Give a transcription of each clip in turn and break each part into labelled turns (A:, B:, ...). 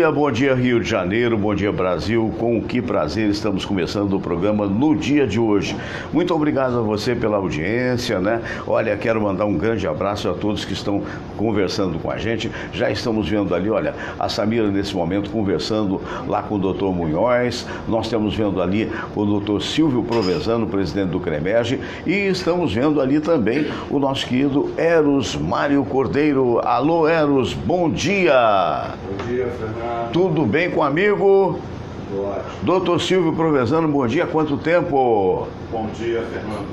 A: bom dia Rio de Janeiro, bom dia Brasil. Com que prazer estamos começando o programa no dia de hoje. Muito obrigado a você pela audiência, né? Olha, quero mandar um grande abraço a todos que estão conversando com a gente. Já estamos vendo ali, olha, a Samira nesse momento conversando lá com o Dr. Munhoz. Nós estamos vendo ali o Dr. Silvio Provenzano, presidente do CREMERGE, e estamos vendo ali também o nosso querido Eros Mário Cordeiro. Alô, Eros, bom dia!
B: Bom dia, Fernando.
A: Tudo bem com o amigo?
B: Tudo ótimo.
A: Doutor Silvio Provenzano, bom dia. Quanto tempo?
B: Bom dia, Fernando.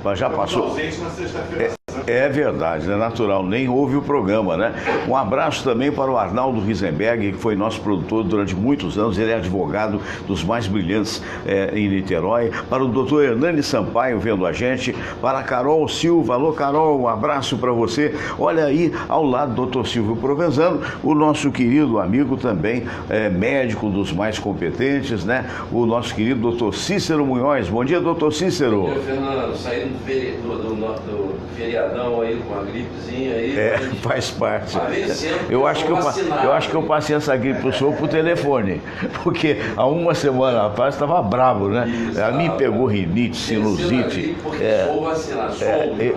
A: Mas já passou.
B: Ausente na sexta-feira.
A: É verdade, é natural, nem houve o programa, né? Um abraço também para o Arnaldo Risenberg, que foi nosso produtor durante muitos anos, ele é advogado dos mais brilhantes em Niterói. Para o doutor Hernani Sampaio vendo a gente, para a Carol Silva. Alô, Carol, um abraço para você. Olha aí, ao lado do doutor Silvio Provenzano, o nosso querido amigo também, médico dos mais competentes, né? O nosso querido doutor Cícero Munhoz. Bom dia, doutor Cícero.
C: Bom dia, Fernando. Saindo do feriadão aí, com uma gripezinha aí.
A: Faz parte. Eu acho que eu passei essa gripe pro senhor por telefone, porque há uma semana atrás estava bravo, né? A mim pegou rinite, sinusite.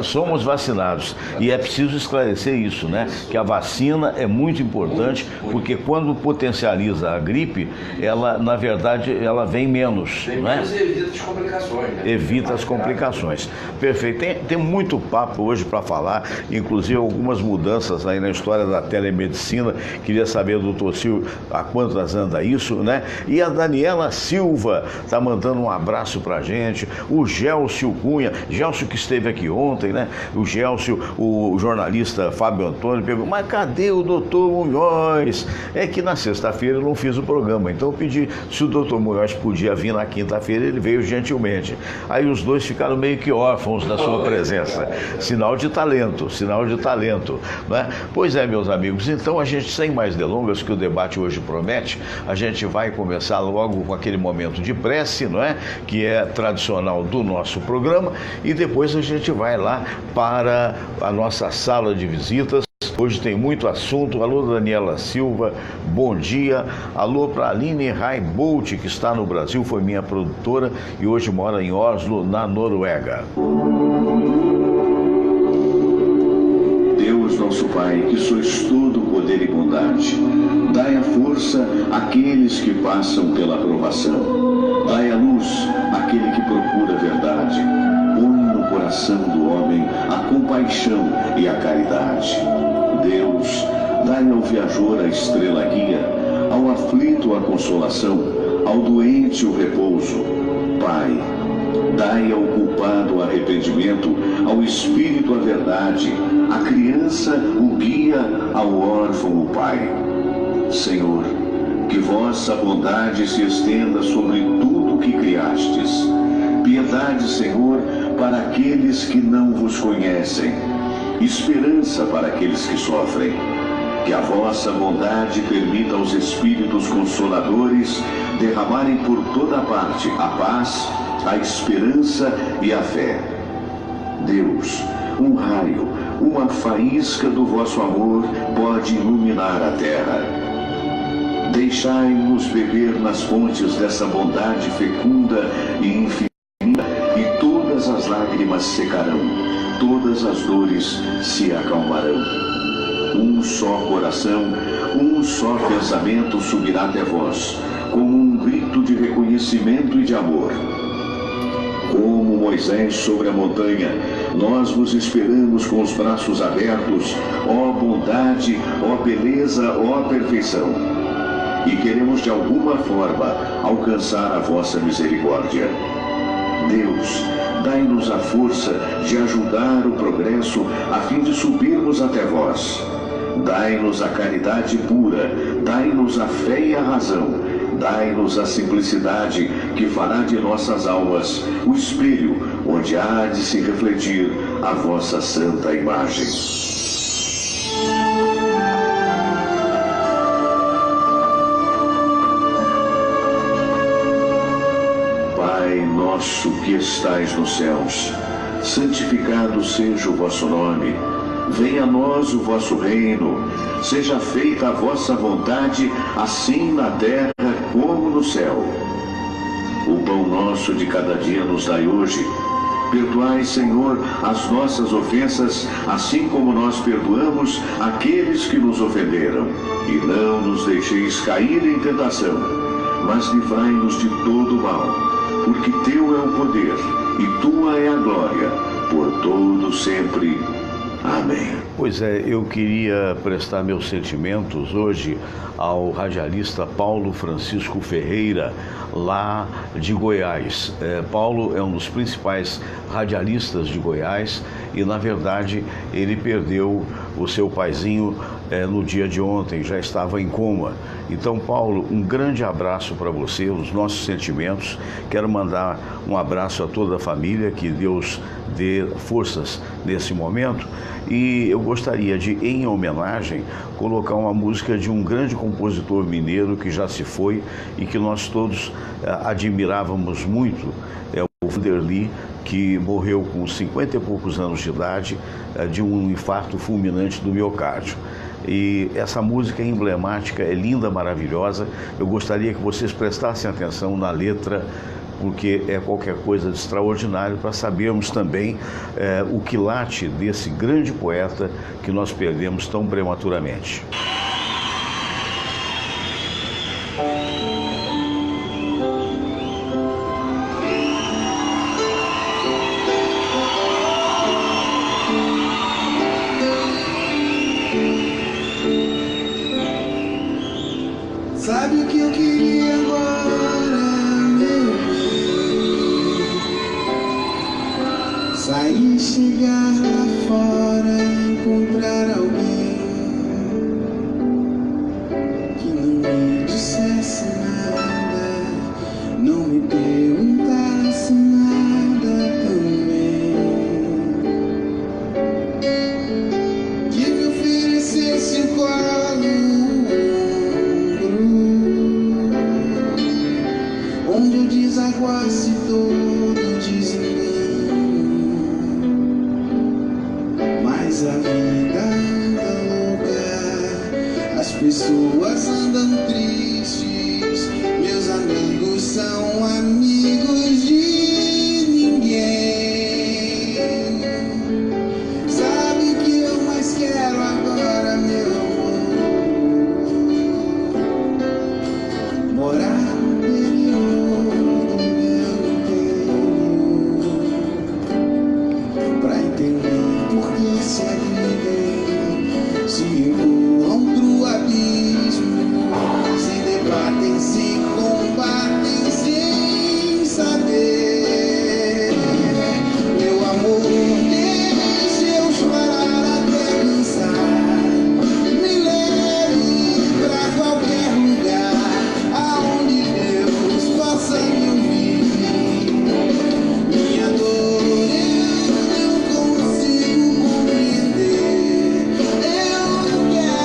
A: Somos vacinados. E é preciso esclarecer isso, né? Que a vacina é muito importante, porque quando potencializa a gripe, ela, na verdade, ela vem menos, né?
C: Evita as complicações, né?
A: Evita as complicações. Perfeito. Tem muito papo hoje para falar, inclusive algumas mudanças aí na história da telemedicina. Queria saber, doutor Silvio, há quantas anda isso, né? E a Daniela Silva está mandando um abraço para a gente. O Gelcio Cunha, Gelcio que esteve aqui ontem, né? O Gelcio, o jornalista Fábio Antônio perguntou, mas cadê o doutor Munhoz? É que na sexta-feira eu não fiz o programa, então eu pedi se o doutor Munhoz podia vir na quinta-feira, ele veio gentilmente. Aí os dois ficaram meio que órfãos da sua presença. Sinal de talento, né? Pois é, meus amigos, então a gente, sem mais delongas, que o debate hoje promete, a gente vai começar logo com aquele momento de prece, não é? Que é tradicional do nosso programa, e depois a gente vai lá para a nossa sala de visitas. Hoje tem muito assunto. Alô, Daniela Silva, bom dia. Alô para a Aline Raibolt, que está no Brasil, foi minha produtora e hoje mora em Oslo, na Noruega.
D: Deus, nosso Pai, que sois todo poder e bondade, dai a força àqueles que passam pela aprovação. Dai a luz àquele que procura a verdade. Põe no coração do homem a compaixão e a caridade. Deus, dai ao viajor a estrela guia, ao aflito a consolação, ao doente o repouso. Pai, dai ao culpado o arrependimento, ao espírito a verdade, à criança o guia, ao órfão o pai. Senhor, que vossa bondade se estenda sobre tudo que criastes. Piedade, Senhor, para aqueles que não vos conhecem. Esperança para aqueles que sofrem. Que a vossa bondade permita aos Espíritos Consoladores derramarem por toda parte a paz, a esperança e a fé. Deus, um raio, uma faísca do vosso amor pode iluminar a terra. Deixai-nos beber nas fontes dessa bondade fecunda e infinita, e todas as lágrimas secarão, todas as dores se acalmarão. Um só coração, um só pensamento subirá até vós, como um grito de reconhecimento e de amor. Como Moisés sobre a montanha, nós vos esperamos com os braços abertos, ó bondade, ó beleza, ó perfeição. E queremos de alguma forma alcançar a vossa misericórdia. Deus, dai-nos a força de ajudar o progresso a fim de subirmos até vós. Dai-nos a caridade pura, dai-nos a fé e a razão, dai-nos a simplicidade que fará de nossas almas o espelho onde há de se refletir a vossa santa imagem. Pai nosso que estais nos céus, santificado seja o vosso nome. Venha a nós o vosso reino, seja feita a vossa vontade, assim na terra como no céu. O pão nosso de cada dia nos dai hoje. Perdoai, Senhor, as nossas ofensas, assim como nós perdoamos aqueles que nos ofenderam. E não nos deixeis cair em tentação, mas livrai-nos de todo mal, porque teu é o poder e tua é a glória, por todo sempre. Amém.
A: Pois é, eu queria prestar meus sentimentos hoje ao radialista Paulo Francisco Ferreira, lá de Goiás. Paulo é um dos principais radialistas de Goiás e, na verdade, ele perdeu o seu paizinho no dia de ontem, já estava em coma. Então, Paulo, um grande abraço para você, os nossos sentimentos. Quero mandar um abraço a toda a família, que Deus dê forças nesse momento. E eu gostaria de, em homenagem, colocar uma música de um grande compositor mineiro que já se foi e que nós todos admirávamos muito, o Vanderly, que morreu com 50 e poucos anos de idade de um infarto fulminante do miocárdio. E essa música é emblemática, é linda, maravilhosa. Eu gostaria que vocês prestassem atenção na letra, porque é qualquer coisa de extraordinário, para sabermos também o quilate desse grande poeta que nós perdemos tão prematuramente.
E: Sabe o que eu queria agora, meu bem? Sair, chegar lá fora, encontrar alguém que não me dissesse nada, não me perguntasse nada também, que me oferecesse um colo, onde eu desaguasse todo desengano. Mas a vida anda louca, as pessoas andam tristes, meus amigos são amigos de ninguém. Sabe o que eu mais quero agora, meu amor? Morar no pra entender por que se agridem, se empurram pro abismo, se debatem, se combatem sem saber. Meu amor, deixe eu chorar até cansar, me leve pra qualquer lugar aonde Deus possa me ouvir. Minha dor eu não consigo compreender, eu não quero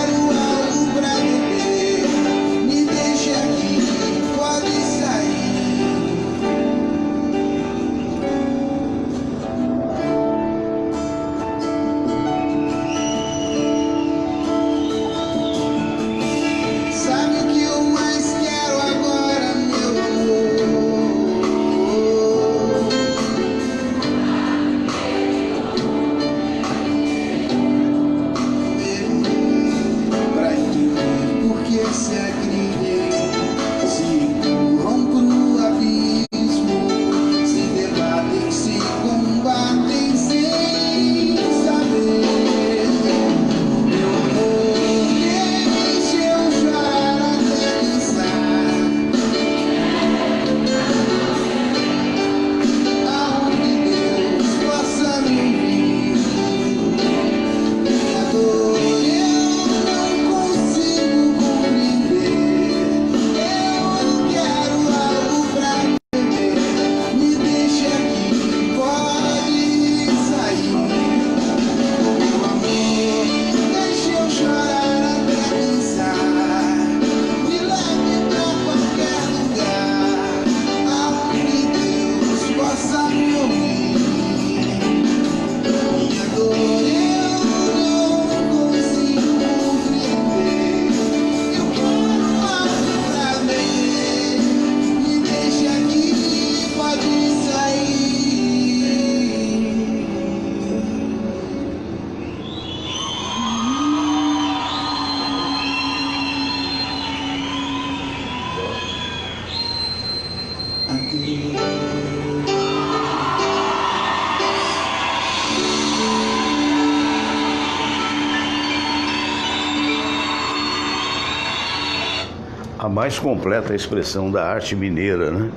A: mais completa expressão da arte mineira, né?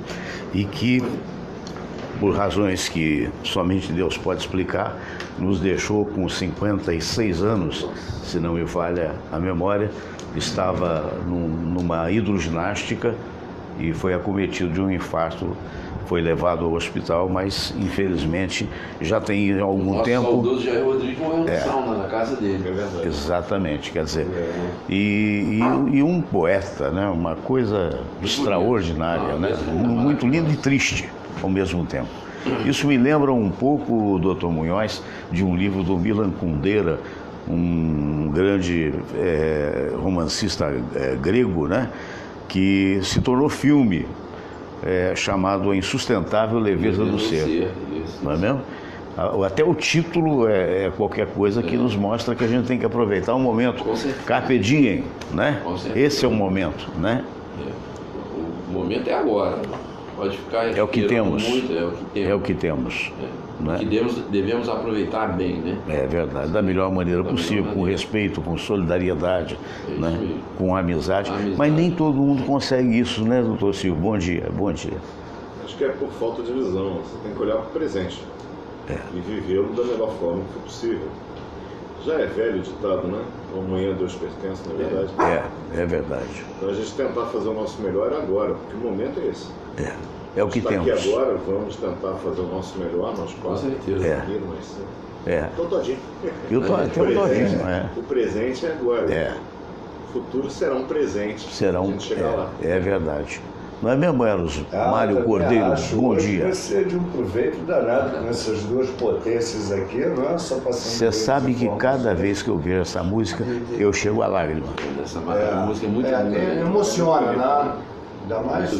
A: E que, por razões que somente Deus pode explicar, nos deixou com 56 anos, se não me falha a memória, estava numa hidroginástica e foi acometido de um infarto, foi levado ao hospital, mas infelizmente já tem algum tempo.
C: O saudoso Jair Rodrigues morreu no sauna, na casa dele. É verdade.
A: Exatamente, quer dizer, e um poeta, né? Uma coisa extraordinária, né? Muito lindo e triste ao mesmo tempo. Isso me lembra um pouco, Dr. Munhoz, de um livro do Milan Kundera, um grande romancista grego, né? Que se tornou filme, chamado A Insustentável Leveza do Ser. Não é mesmo? Até o título é qualquer coisa que nos mostra que a gente tem que aproveitar o momento. Carpe diem, né? Esse é o momento, né?
C: O momento é agora. Pode ficar.
A: É o que temos.
C: Muito, é o que temos.
A: Né?
C: Que devemos aproveitar bem, né?
A: É verdade, da melhor maneira possível, com respeito, com solidariedade, né? Com amizade. Mas nem todo mundo consegue isso, né, doutor Silvio? Bom dia, bom dia.
B: Acho que é por falta de visão. Você tem que olhar para o presente e vivê-lo da melhor forma que for possível. Já é velho o ditado, né? O amanhã Deus pertence, na verdade.
A: É verdade.
B: Então a gente tentar fazer o nosso melhor agora, porque o momento é esse.
A: É o que temos.
B: Aqui agora, vamos tentar fazer o nosso melhor, nós quatro.
C: Com certeza.
B: Então, todinho.
A: Eu tô todinho,
B: O presente é agora. O futuro será um presente.
A: Será um.
B: A gente chegar lá.
A: É verdade. Não é mesmo, Eros? Mário Cordeiro, bom dia.
F: Vai ser de um proveito danado com essas duas potências aqui, não é só passando.
A: Você sabe que cada vez que eu vejo essa música, eu chego a lágrima.
C: Essa música é muito grande.
F: Emociona, né? Ainda mais.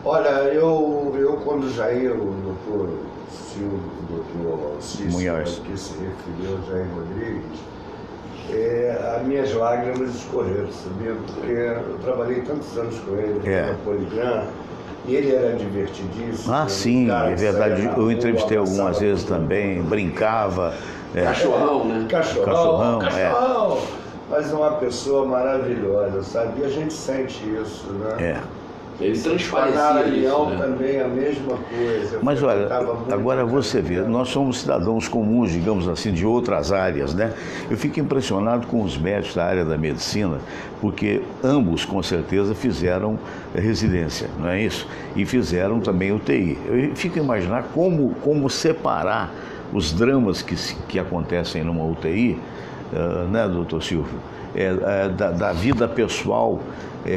F: Olha, eu quando Jair, o doutor Silvio, o doutor Alcísio, que se referiu a Jair Rodrigues, as minhas lágrimas escorreram, sabia? Porque eu trabalhei tantos anos com ele na Poligram, e ele era divertidíssimo.
A: Ah, sim, é verdade. Eu entrevistei algumas vezes também, brincava.
C: Cachorrão, né?
F: Cachorrão. Mas uma pessoa maravilhosa, sabe? E a gente sente isso, né?
C: Ele transparecia isso, né?
F: Também a mesma coisa.
A: Mas olha, agora você vê, nós somos cidadãos comuns, digamos assim, de outras áreas, né? Eu fico impressionado com os médicos da área da medicina, porque ambos, com certeza, fizeram residência, não é isso? E fizeram também UTI. Eu fico a imaginar como separar os dramas que acontecem numa UTI, né, doutor Silvio, da vida pessoal,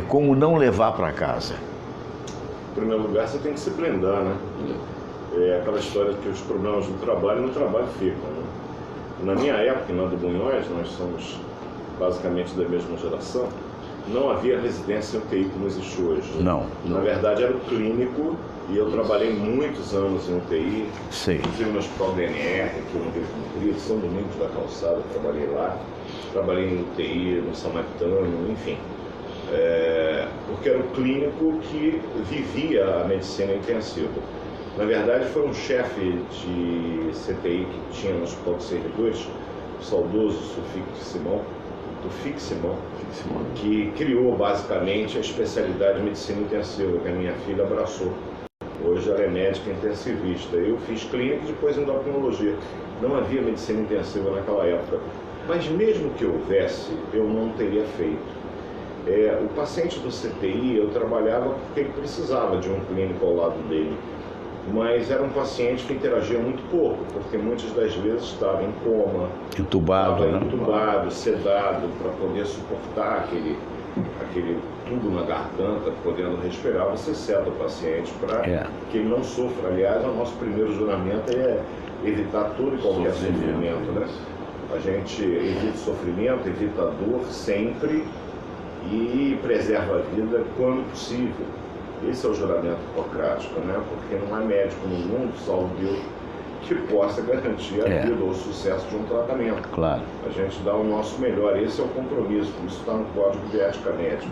A: como não levar para casa.
B: Em primeiro lugar, você tem que se blindar, né? É aquela história que os problemas do trabalho no trabalho ficam, né? Na minha época, na do Munhoz, nós somos basicamente da mesma geração, não havia residência em UTI como existe hoje.
A: Não.
B: Na verdade, era o clínico, e eu trabalhei muitos anos em UTI, inclusive no Hospital DNR, aqui no Rio Comprido, São Domingos da Calçada, trabalhei lá, trabalhei em UTI, no Samaritano, enfim. Porque era o clínico que vivia a medicina intensiva. Na verdade, foi um chefe de CTI que tinha no Hospital de Servidores, o saudoso Tufik Simão, que criou basicamente a especialidade de medicina intensiva, que a minha filha abraçou. Hoje ela é médica intensivista. Eu fiz clínica e depois endocrinologia. Não havia medicina intensiva naquela época. Mas mesmo que houvesse, eu não teria feito. O paciente do CTI, eu trabalhava porque ele precisava de um clínico ao lado dele. Mas era um paciente que interagia muito pouco, porque muitas das vezes estava em coma, entubado, sedado, para poder suportar aquele tubo na garganta, podendo respirar, você ceda o paciente para que ele não sofra. Aliás, o nosso primeiro juramento é evitar todo e qualquer sofrimento, né? A gente evita sofrimento, evita dor sempre e preserva a vida quando possível. Esse é o juramento hipocrático, né? Porque não há médico no mundo, salvo Deus, que possa garantir a vida ou o sucesso de um tratamento.
A: Claro.
B: A gente dá o nosso melhor, esse é o compromisso, isso está no Código de Ética Médica,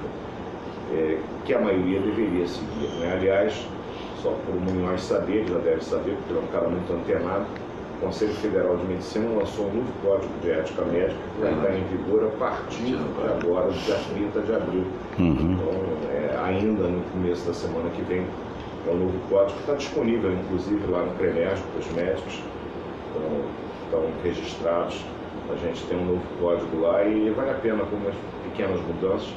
B: que a maioria deveria seguir, né? Aliás, só por o Munhoz saber, já deve saber, porque ele é um cara muito antenado, o Conselho Federal de Medicina lançou um novo Código de Ética Médica que vai estar em vigor a partir de agora, do dia 30 de abril. Então, ainda no começo da semana que vem, é um novo código que está disponível, inclusive, lá no CREMESP, para os médicos. Então, estão registrados. A gente tem um novo código lá e vale a pena com umas pequenas mudanças,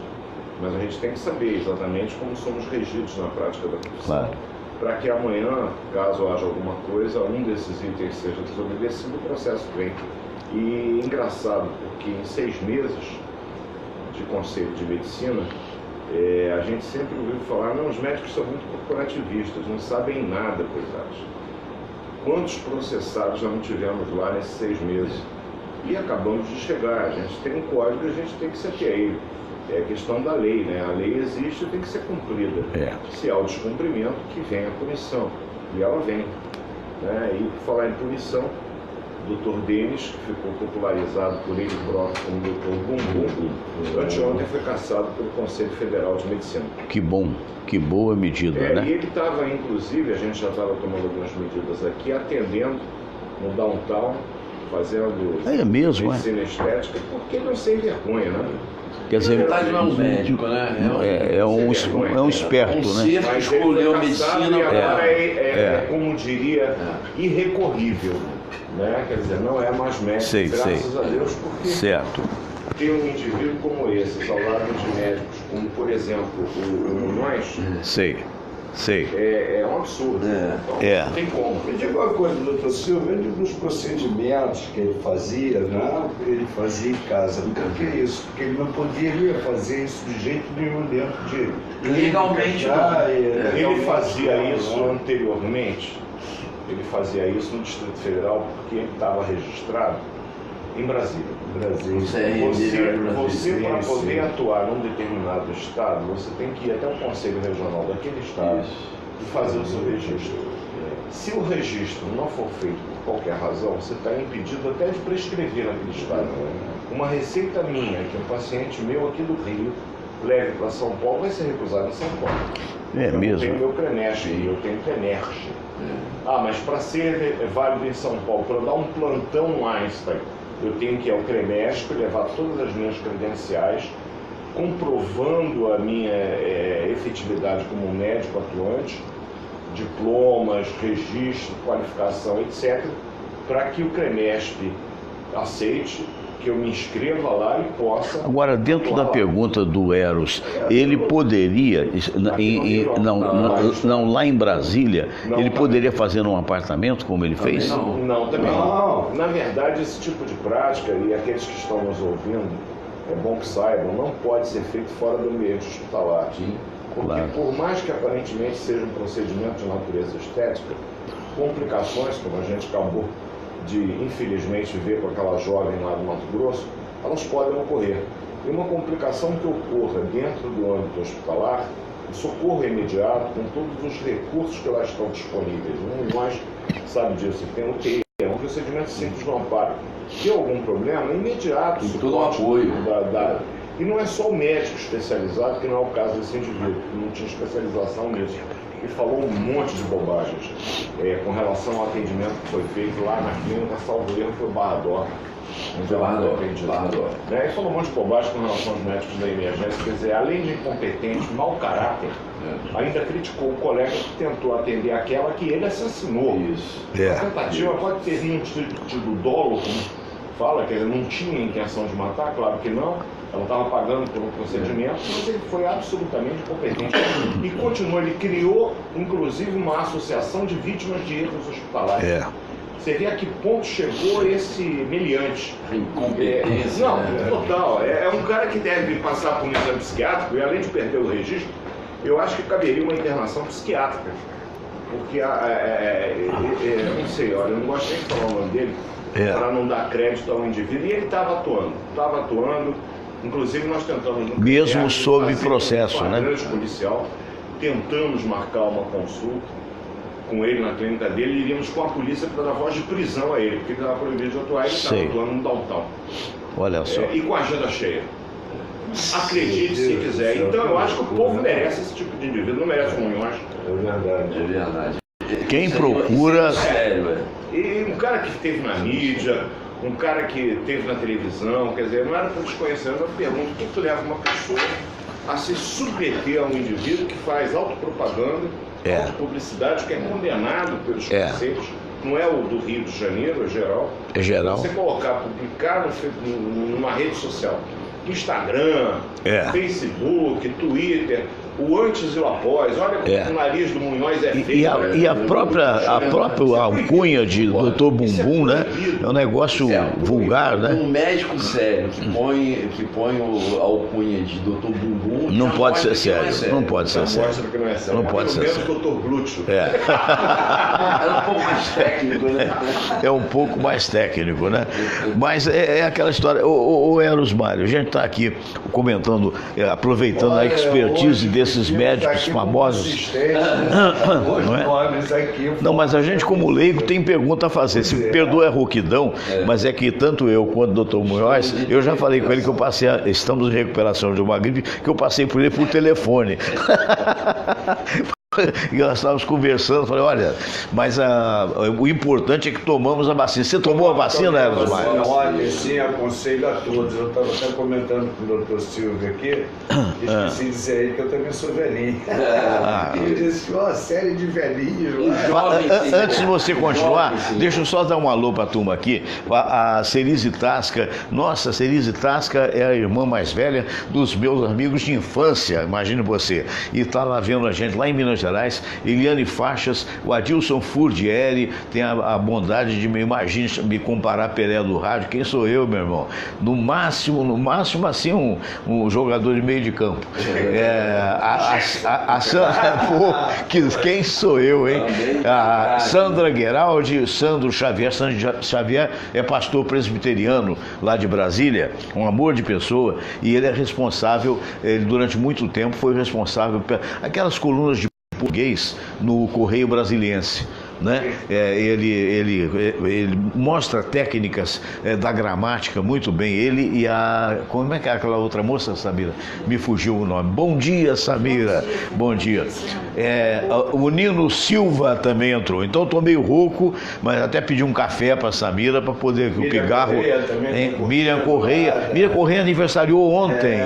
B: mas a gente tem que saber exatamente como somos regidos na prática da profissão. Para que amanhã, caso haja alguma coisa, um desses itens seja desobedecido, o processo vem. E engraçado, porque em 6 meses de Conselho de Medicina, a gente sempre ouviu falar, não, os médicos são muito corporativistas, não sabem nada, coitados. Quantos processados já não tivemos lá nesses 6 meses? E acabamos de chegar, a gente tem um código e a gente tem que se ater a ele. É questão da lei, né? A lei existe e tem que ser cumprida. Se há o descumprimento, que vem a punição. E ela vem. Né? E por falar em punição, o Dr. Denis, que ficou popularizado por ele próprio como Dr. Bumbum, anteontem foi cassado pelo Conselho Federal de Medicina.
A: Que bom, que boa medida, né?
B: E ele estava, inclusive, a gente já estava tomando algumas medidas aqui, atendendo no downtown, fazendo medicina estética, porque não sem vergonha, né?
A: Quer dizer,
C: não é um médico, né?
A: É um esperto, né?
C: Mas escolheu medicina.
B: E agora como diria, irrecorrível. Né? Quer dizer, não é mais médico, graças a Deus, porque ter um indivíduo como esse, ao lado de médicos, como por exemplo o nós, é um absurdo. Não tem como.
F: Me diga uma coisa, doutor Silva, nos procedimentos que ele fazia, ele fazia em casa. Por que isso? Porque ele não poderia fazer isso de jeito nenhum dentro de...
C: Legalmente
B: ele fazia isso anteriormente. Ele fazia isso no Distrito Federal porque ele estava registrado em Brasília. Você para poder atuar num determinado estado, você tem que ir até o Conselho Regional daquele estado e fazer o seu registro. Se o registro não for feito por qualquer razão, você está impedido até de prescrever naquele estado. Uma receita minha, que um paciente meu aqui do Rio leve para São Paulo, vai ser recusado em São Paulo. Eu tenho meu CREMESP e eu tenho CREMERG. Mas para ser válido em São Paulo, para dar um plantão Einstein, eu tenho que ir ao CREMESP, levar todas as minhas credenciais, comprovando a minha efetividade como médico atuante, diplomas, registro, qualificação, etc., para que o CREMESP aceite, que eu me inscreva lá e possa...
A: Agora, dentro da pergunta do Eros, ele poderia, lá em Brasília, ele poderia fazer num apartamento, como ele fez?
B: Não, também não. Na verdade, esse tipo de prática, e aqueles que estão nos ouvindo, é bom que saibam, não pode ser feito fora do ambiente hospitalar. Porque por mais que aparentemente seja um procedimento de natureza estética, complicações, como a gente acabou de, infelizmente, ver com aquela jovem lá do Mato Grosso, elas podem ocorrer. E uma complicação que ocorra dentro do âmbito hospitalar, o socorro imediato, com todos os recursos que lá estão disponíveis. Nós sabe disso, tem UTI, é um procedimento simples no amparo. Se algum problema, imediato,
C: tem todo o apoio.
B: E não é só o médico especializado, que não é o caso desse indivíduo, que não tinha especialização nisso. Ele falou um monte de bobagens com relação ao atendimento que foi feito lá na clínica, salvo erro, foi Barra d'Or. Ele falou um monte de bobagem com relação aos médicos da emergência, quer dizer, além de incompetente, mau caráter, ainda criticou o colega que tentou atender aquela que ele assassinou. A tentativa pode ter tido dolo, como fala, que ele não tinha intenção de matar, claro que não. Ela estava pagando por um procedimento, mas ele foi absolutamente incompetente. E continuou, ele criou, inclusive, uma associação de vítimas de erros hospitalares. Você vê a que ponto chegou esse meliante.
C: Incompetência.
B: Total. É um cara que deve passar por um exame psiquiátrico, e além de perder o registro, eu acho que caberia uma internação psiquiátrica. Porque, não sei, olha, eu não gosto nem de falar o nome dele, para não dar crédito ao indivíduo. E ele estava atuando. Inclusive, nós tentamos...
A: Mesmo sob processo, né?
B: Policial, tentamos marcar uma consulta com ele na clínica dele e iríamos com a polícia para dar voz de prisão a ele, porque ele estava proibido de atuar e ele estava atuando no downtown.
A: Olha só.
B: E com a agenda cheia. Acredite se quiser. Então, eu acho que o povo merece esse tipo de indivíduo, não merece um milhões.
F: É verdade.
C: É verdade.
A: Quem procura...
C: Sério,
B: E um cara que esteve na mídia, um cara que esteve na televisão, quer dizer, não era para desconhecer, eu pergunto, o que tu leva uma pessoa a se submeter a um indivíduo que faz autopropaganda, autopublicidade, que é condenado pelos conceitos, não é o do Rio de Janeiro, é geral.
A: É geral.
B: Você colocar, publicar numa rede social, Instagram, Facebook, Twitter, o antes e o após, olha como o nariz do Munhoz é feio.
A: E a própria alcunha de Dr. Bumbum, né? É um negócio vulgar, né?
C: Um médico sério que põe a alcunha de Dr. Bumbum...
A: Não pode ser sério, não pode ser sério.
B: Mostra que não é sério.
A: Não pode ser sério.
B: Dr. Glúteo.
C: É um pouco mais técnico, né?
A: É um pouco mais técnico, né? Mas é aquela história. Ô Eros Mário, a gente está aqui comentando, aproveitando a expertise desses médicos famosos. Não é? Não, mas a gente, como leigo, tem pergunta a fazer. Se perdoa a rouquidão, mas é que tanto eu quanto o Dr. Munhoz, eu já falei com ele que eu passei, estamos em recuperação de uma gripe, que eu passei por ele por telefone. E nós estávamos conversando, falei, olha, mas o importante é que tomamos a vacina. Você tomou a vacina, Eros Mário?
F: Olha, sim, aconselho a todos. Eu estava até comentando com o doutor Silvio aqui, esqueci de dizer aí que eu também sou velhinho. E ele disse, uma série de velhinhos.
A: Antes de você continuar, deixa eu só dar um alô para a turma aqui. A Cerise Tasca, nossa, Cerise Tasca é a irmã mais velha dos meus amigos de infância, imagine você. E está lá vendo a gente, lá em Minas Gerais, Eliane Faixas, o Adilson Furdieri tem a bondade de me comparar Pelé do rádio. Quem sou eu, meu irmão? No máximo assim, um jogador de meio de campo. Quem sou eu, hein? A Sandra Geraldi, Sandro Xavier. Sandro Xavier é pastor presbiteriano lá de Brasília, um amor de pessoa, e ele é responsável, ele durante muito tempo foi responsável por aquelas colunas de português no Correio Brasiliense. Né? Ele mostra técnicas da gramática muito bem. Ele e como é que é aquela outra moça, Samira? Me fugiu o nome. Bom dia, Samira. Bom dia. O Nino Silva também entrou. Então eu tô meio rouco, mas até pedi um café para Samira para poder o pigarro. Miriam Correia. Miriam Correia aniversariou ontem.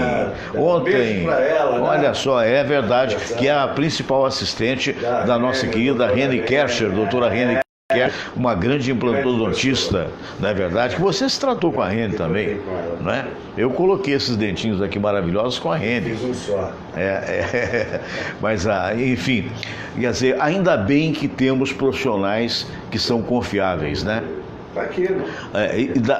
A: Ontem. Ela, olha, né? Só, é verdade, que é a principal assistente da nossa querida Reni Kercher, doutora Reni Kercher, uma grande implantodontista, não é verdade? Que você se tratou com a Reni também, não é? Eu coloquei esses dentinhos aqui maravilhosos com a Reni.
F: Fiz um só.
A: Mas, enfim, quer dizer, ainda bem que temos profissionais que são confiáveis, né?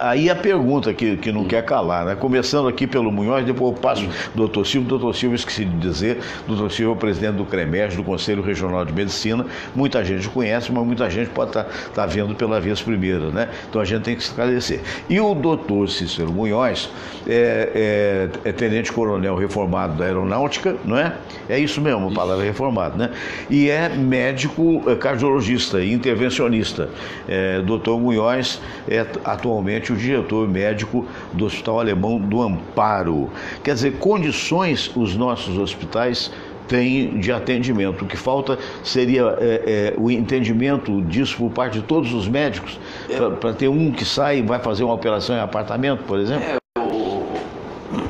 A: Aí a pergunta que não quer calar, né? Começando aqui pelo Munhoz, depois eu passo do Dr. Silvio. Dr. Silvio, esqueci de dizer, Dr. Silvio é o presidente do CREMERG, do Conselho Regional de Medicina. Muita gente conhece, mas muita gente pode estar vendo pela vez primeira, né? Então a gente tem que esclarecer. E o Dr. Cícero Munhoz é tenente-coronel reformado da Aeronáutica, não é? É isso mesmo, a palavra reformado, né? E é médico cardiologista e intervencionista. Dr. Munhoz é atualmente o diretor médico do Hospital Alemão do Amparo. Quer dizer, condições os nossos hospitais têm de atendimento. O que falta seria o entendimento disso por parte de todos os médicos, para ter um que sai e vai fazer uma operação em apartamento, por exemplo.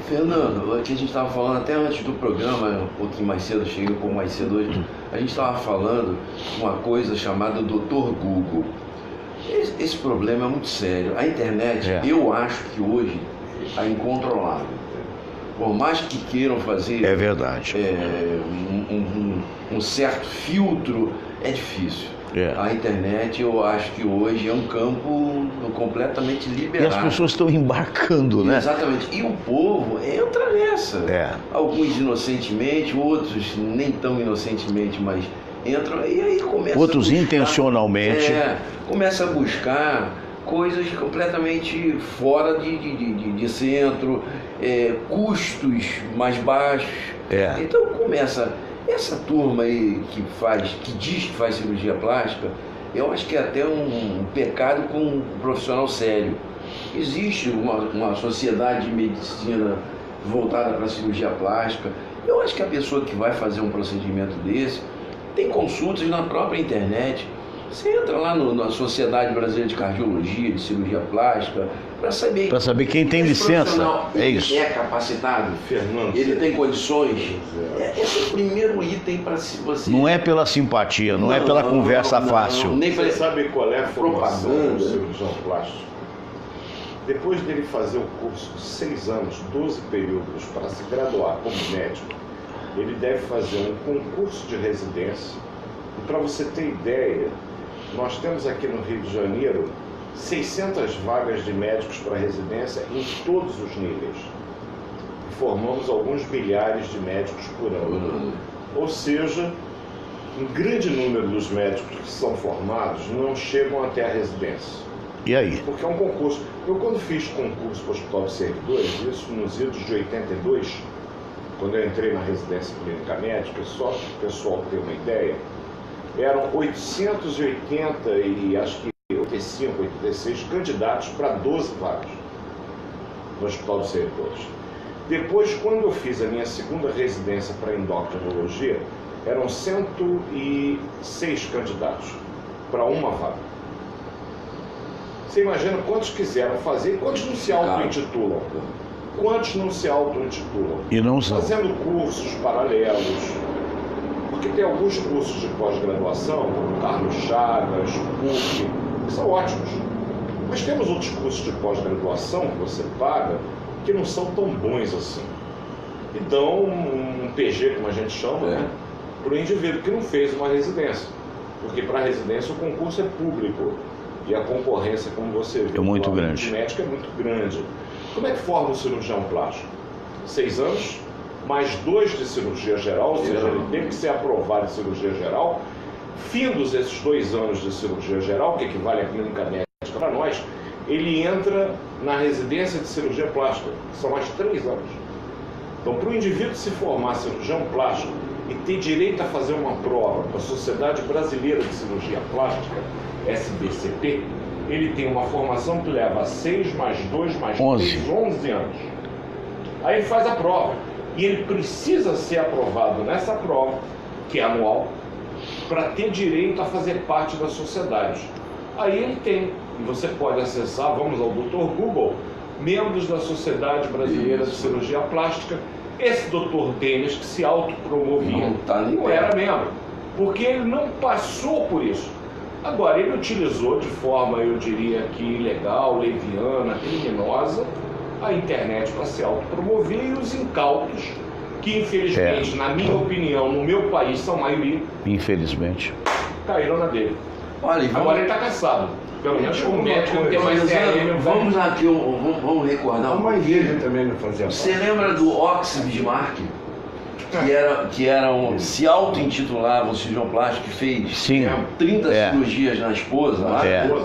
C: Fernando, aqui a gente estava falando até antes do programa, um pouquinho mais cedo, cheguei um pouco mais cedo hoje, a gente estava falando uma coisa chamada Dr. Google. Esse problema é muito sério. A internet, eu acho que hoje é incontrolável. Por mais que queiram fazer...
A: É verdade.
C: Um certo filtro, é difícil. A internet, eu acho que hoje é um campo completamente liberado.
A: E as pessoas estão embarcando, né?
C: Exatamente. E o povo entra nessa. Alguns inocentemente, outros nem tão inocentemente, mas... entram e aí começa
A: outros intencionalmente
C: começa a buscar coisas completamente fora de centro, custos mais baixos. Então começa essa turma aí que diz que faz cirurgia plástica. Eu acho que é até um pecado com um profissional sério. Existe uma sociedade de medicina voltada para a cirurgia plástica. Eu acho que a pessoa que vai fazer um procedimento desse Tem consultas na própria internet. Você entra lá na Sociedade Brasileira de Cardiologia, de Cirurgia Plástica, para saber
A: quem tem licença. É isso.
C: É capacitado,
B: Fernando,
C: ele tem condições. Esse é o primeiro item para você.
A: Não é pela simpatia, não é pela conversa fácil.
C: Nem
B: você sabe qual é a formação do
C: propaganda.
B: cirurgião plástico? Depois dele fazer o curso de 6 anos, 12 períodos, para se graduar como médico, ele deve fazer um concurso de residência. E para você ter ideia, nós temos aqui no Rio de Janeiro 600 vagas de médicos para residência em todos os níveis. E formamos alguns milhares de médicos por ano. Ou seja, um grande número dos médicos que são formados não chegam até a residência.
A: E aí?
B: Porque é um concurso. Eu, quando fiz concurso para o Hospital de Servidores, isso nos idos de 82, quando eu entrei na residência clínica médica, só para o pessoal ter uma ideia, eram 880 e acho que 85, 86 candidatos para 12 vagas no Hospital de Servidores. Depois, quando eu fiz a minha segunda residência para endocrinologia, eram 106 candidatos para uma vaga. Você imagina quantos quiseram fazer e quantos não se auto-intitulam? Quantos não se auto-intitulam?
A: E não são.
B: Fazendo cursos paralelos. Porque tem alguns cursos de pós-graduação, como Carlos Chagas, PUC, que são ótimos. Mas temos outros cursos de pós-graduação que você paga que não são tão bons assim. E dão um PG, como a gente chama, né, para o indivíduo que não fez uma residência. Porque para a residência o concurso é público. E a concorrência, como você viu,
A: é muito grande.
B: Médica é muito grande. Como é que forma o cirurgião plástico? 6 anos, mais 2 de cirurgia geral, ou seja, ele tem que ser aprovado em cirurgia geral. Findos esses 2 anos de cirurgia geral, que equivale à clínica médica para nós, ele entra na residência de cirurgia plástica, que são mais 3 anos. Então, para o indivíduo se formar cirurgião plástico e ter direito a fazer uma prova para a Sociedade Brasileira de Cirurgia Plástica, SBCP, ele tem uma formação que leva 6 mais 2 mais 3, 11 anos. Aí ele faz a prova. E ele precisa ser aprovado nessa prova, que é anual, para ter direito a fazer parte da sociedade. Aí ele tem, e você pode acessar, vamos ao Dr. Google, membros da Sociedade Brasileira de Cirurgia Plástica. Esse Dr. Denis, que se autopromovia, não era membro, porque ele não passou por isso. Agora, ele utilizou de forma, eu diria que ilegal, leviana, criminosa, a internet para se autopromover e os incautos, que infelizmente, na minha opinião, no meu país são maioria,
A: infelizmente,
B: caíram na dele.
C: Olha,
B: agora ele está caçado. Pelo menos como médico não tem mais CRM.
C: Vamos aqui, vamos recordar.
F: Uma igreja também não fazia parte.
C: Você lembra do Ox Bismarck? Que se auto-intitulava um cirurgião plástico que fez 30 cirurgias na esposa lá?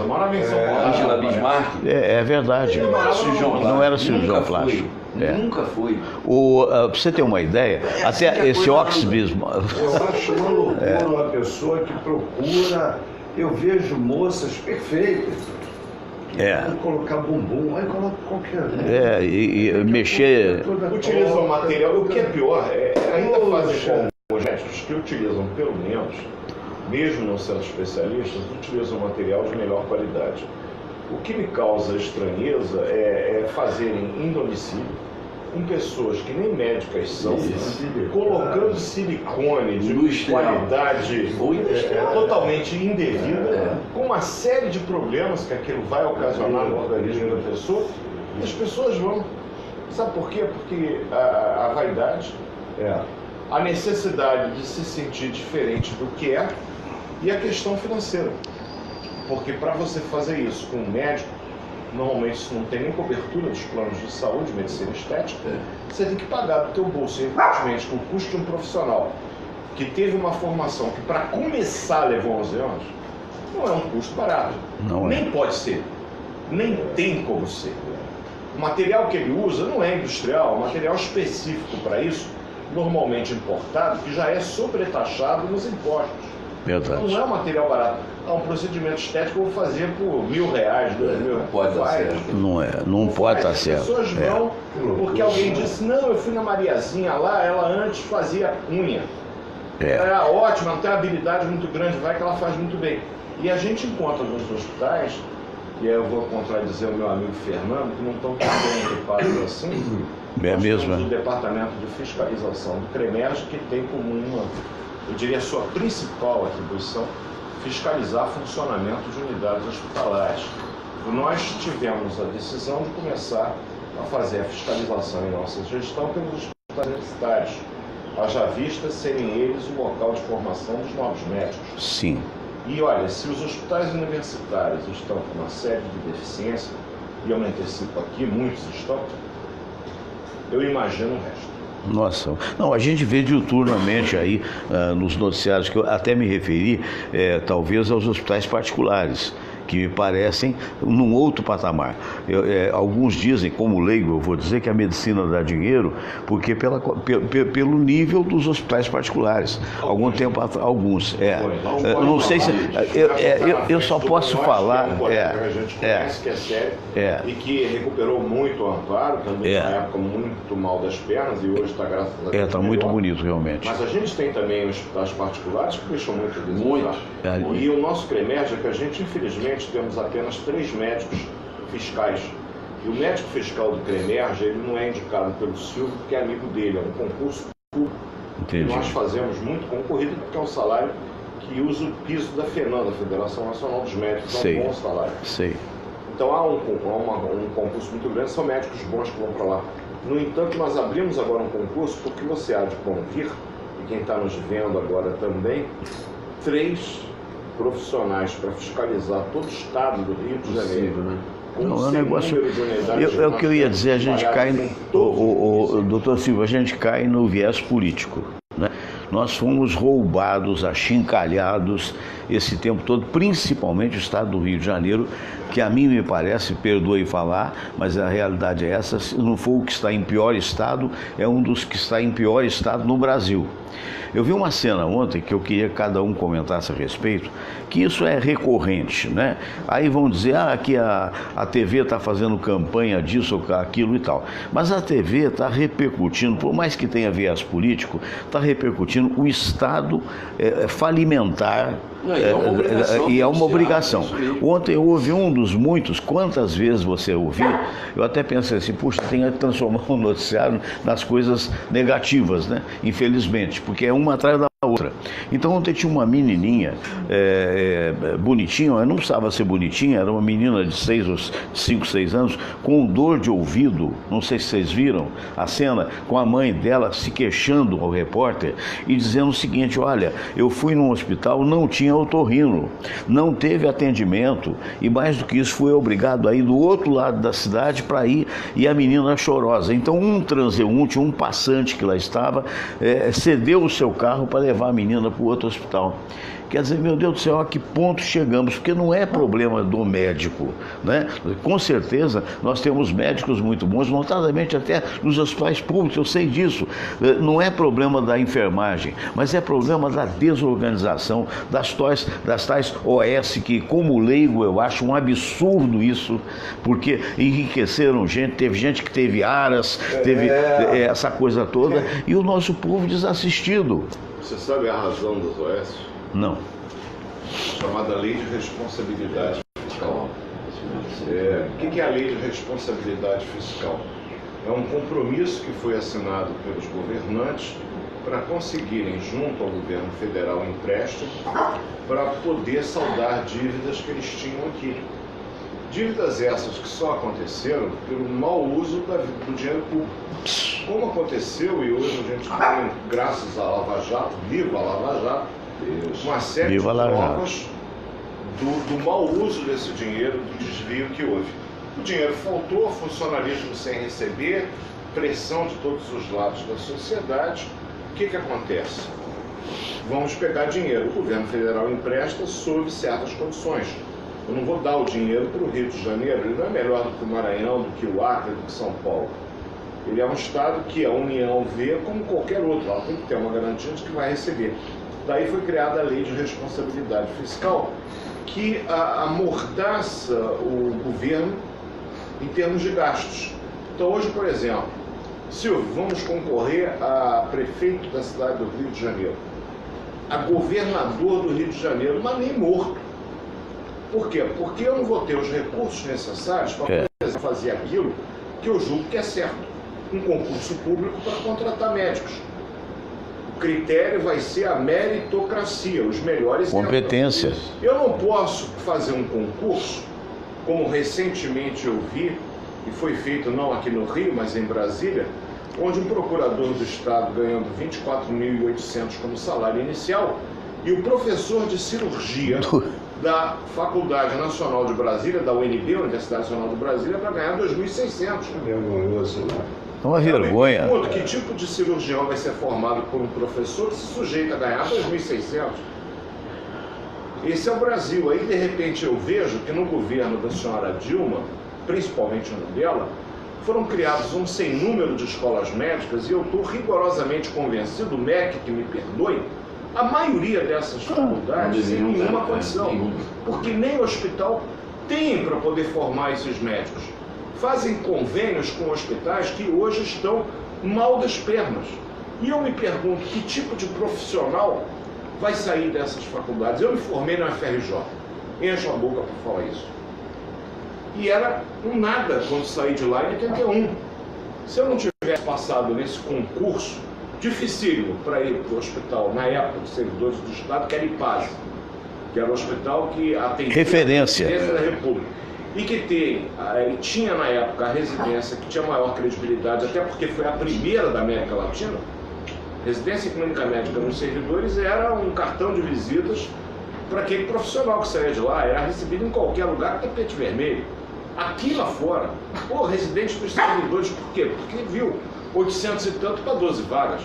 B: Morava em São Paulo.
C: Angela Bismarck.
A: É verdade.
C: Não era cirurgião plástico.
A: Não era cirurgião plástico.
C: Nunca foi.
A: Pra você ter uma ideia, até esse Ox Bismarck.
F: Eu acho uma loucura uma pessoa que procura. Eu vejo moças perfeitas. Colocar bumbum, aí coloca qualquer um.
A: E mexer.
B: Utilizam material, o que é pior, ainda fazem com médicos que utilizam, pelo menos, mesmo não sendo especialistas, utilizam material de melhor qualidade. O que me causa estranheza é fazerem em domicílio, com pessoas que nem médicas são, colocando silicone de qualidade totalmente indevida, com uma série de problemas que aquilo vai ocasionar no organismo da pessoa, e as pessoas vão. Sabe por quê? Porque a vaidade, a necessidade de se sentir diferente do que é, e a questão financeira. Porque para você fazer isso com um médico, normalmente isso não tem nem cobertura dos planos de saúde, medicina estética, você tem que pagar do teu bolso, evidentemente, com o custo de um profissional que teve uma formação que para começar levou 11 anos, não é um custo barato. Nem pode ser, nem tem como ser. O material que ele usa não é industrial, é material específico para isso, normalmente importado, que já é sobretaxado nos impostos.
A: Verdade.
B: Não é um material barato. Um procedimento estético eu vou fazer por R$1.000, R$2.000.
C: Não pode estar certo.
A: Não pode estar certo.
B: As pessoas vão porque alguém disse, não, eu fui na Mariazinha lá, ela antes fazia unha. É ótima, ela tem uma habilidade muito grande, vai que ela faz muito bem. E a gente encontra alguns hospitais, e aí eu vou contradizer o meu amigo Fernando, que não estão tão bem equipados assim.
A: Nós
B: temos o departamento de fiscalização do CREMERG, que tem como uma, eu diria, sua principal atribuição, fiscalizar funcionamento de unidades hospitalares. Nós tivemos a decisão de começar a fazer a fiscalização em nossa gestão pelos hospitais universitários, haja vista serem eles o local de formação dos novos médicos.
A: Sim.
B: E olha, se os hospitais universitários estão com uma série de deficiências, e eu me antecipo aqui, muitos estão, eu imagino o resto.
A: Nossa, não, a gente vê diuturnamente aí nos noticiários, que eu até me referi, talvez aos hospitais particulares, que me parecem num outro patamar. Alguns dizem, como leigo, eu vou dizer que a medicina dá dinheiro, porque pelo nível dos hospitais particulares. Algum tempo atrás, alguns. Eu não sei se. Eu só posso falar.
B: Que a gente conhece, que é sério, e que recuperou muito o amparo, também na época muito mal das pernas, e hoje está, graças a Deus.
A: Está muito bonito, realmente.
B: Mas a gente tem também hospitais particulares que deixam muito a desejar. E o nosso CREMERG é que a gente, infelizmente, temos apenas 3 médicos fiscais. E o médico fiscal do CREMERG, ele não é indicado pelo Silvio, porque é amigo dele, é um concurso público.
A: Entendi.
B: Nós fazemos muito concorrido, porque é um salário que usa o piso da FENAM, da Federação Nacional dos Médicos, é um bom salário.
A: Sei.
B: Então há um concurso muito grande, são médicos bons que vão para lá. No entanto, nós abrimos agora um concurso, porque você há de convir, e quem está nos vendo agora também, 3 profissionais para fiscalizar todo o estado do Rio de Janeiro, né?
A: Não, é um negócio. É o que eu ia dizer, a gente cai. Doutor Silva, a gente cai no viés político, né? Nós fomos roubados, achincalhados esse tempo todo, principalmente o estado do Rio de Janeiro, que a mim me parece, perdoe falar, mas a realidade é essa, se não for o que está em pior estado, é um dos que está em pior estado no Brasil. Eu vi uma cena ontem que eu queria que cada um comentasse a respeito, que isso é recorrente, né? Aí vão dizer, que a TV está fazendo campanha disso ou aquilo e tal. Mas a TV está repercutindo, por mais que tenha viés político, está repercutindo o estado falimentar. E é uma obrigação. Ontem eu ouvi um dos muitos, quantas vezes você ouviu, eu até pensei assim, puxa, tem que transformar o noticiário nas coisas negativas, né? Infelizmente, porque é uma atrás da outra. Então ontem tinha uma menininha bonitinha, ela não precisava ser bonitinha, era uma menina de 5, 6 anos, com dor de ouvido, não sei se vocês viram a cena, com a mãe dela se queixando ao repórter e dizendo o seguinte, olha, eu fui num hospital, não tinha otorrino, não teve atendimento e mais do que isso, fui obrigado a ir do outro lado da cidade para ir, e a menina chorosa. Então um transeunte, um passante que lá estava, cedeu o seu carro para levar a menina para o outro hospital. Quer dizer, meu Deus do céu, a que ponto chegamos? Porque não é problema do médico, né? Com certeza, nós temos médicos muito bons, notadamente até nos hospitais públicos, eu sei disso. Não é problema da enfermagem, mas é problema da desorganização, das tais OS, que como leigo eu acho um absurdo isso, porque enriqueceram gente, teve gente que teve aras, teve essa coisa toda, e o nosso povo desassistido.
B: Você sabe a razão dos OS?
A: Não.
B: Chamada Lei de Responsabilidade Fiscal. O que é a Lei de Responsabilidade Fiscal? É um compromisso que foi assinado pelos governantes para conseguirem, junto ao governo federal, empréstimo para poder saldar dívidas que eles tinham aqui. Dívidas essas que só aconteceram pelo mau uso do dinheiro público. Como aconteceu, e hoje a gente tem, graças à Lava Jato, viva a Lava Jato, uma série de provas do mau uso desse dinheiro, do desvio que houve. O dinheiro faltou, funcionalismo sem receber, pressão de todos os lados da sociedade. O que acontece? Vamos pegar dinheiro. O governo federal empresta sob certas condições. Eu não vou dar o dinheiro para o Rio de Janeiro, ele não é melhor do que o Maranhão, do que o Acre, do que São Paulo. Ele é um estado que a União vê como qualquer outro, ela tem que ter uma garantia de que vai receber. Daí foi criada a Lei de Responsabilidade Fiscal, que amordaça o governo em termos de gastos. Então hoje, por exemplo, Silvio, vamos concorrer a prefeito da cidade do Rio de Janeiro. a governador do Rio de Janeiro, mas nem morto. Por quê? Porque eu não vou ter os recursos necessários para fazer aquilo que eu julgo que é certo. Um concurso público para contratar médicos. O critério vai ser a meritocracia, os melhores
A: competências.
B: Eu não posso fazer um concurso, como recentemente eu vi, e foi feito não aqui no Rio, mas em Brasília, onde um procurador do Estado ganhando 24.800 como salário inicial e o professor de cirurgia da Faculdade Nacional de Brasília, da UNB, Universidade Nacional de Brasília, para ganhar 2.600.
F: Vergonhoso, né?
A: É uma vergonha.
B: Que tipo de cirurgião vai ser formado por um professor que se sujeita a ganhar 2.600? Esse é o Brasil. Aí, de repente, eu vejo que no governo da senhora Dilma, principalmente no dela, foram criados um sem número de escolas médicas e eu estou rigorosamente convencido, o MEC que me perdoe, a maioria dessas faculdades sem nenhuma condição, porque nem hospital tem para poder formar esses médicos. Fazem convênios com hospitais que hoje estão mal das pernas. E eu me pergunto que tipo de profissional vai sair dessas faculdades. Eu me formei na FRJ, encho a boca para falar isso. E era um nada quando saí de lá em 81. Se eu não tivesse passado nesse concurso dificílimo para ir para o hospital, na época dos servidores do Estado, que era IPASE, que era o hospital que atendia
A: referência
B: da República, e que tinha na época a residência que tinha maior credibilidade, até porque foi a primeira da América Latina. Residência clínica médica nos servidores era um cartão de visitas para aquele profissional que saía de lá, era recebido em qualquer lugar com tapete vermelho. Aqui lá fora, residente dos servidores, por quê? Porque viu 800 e tanto para 12 vagas.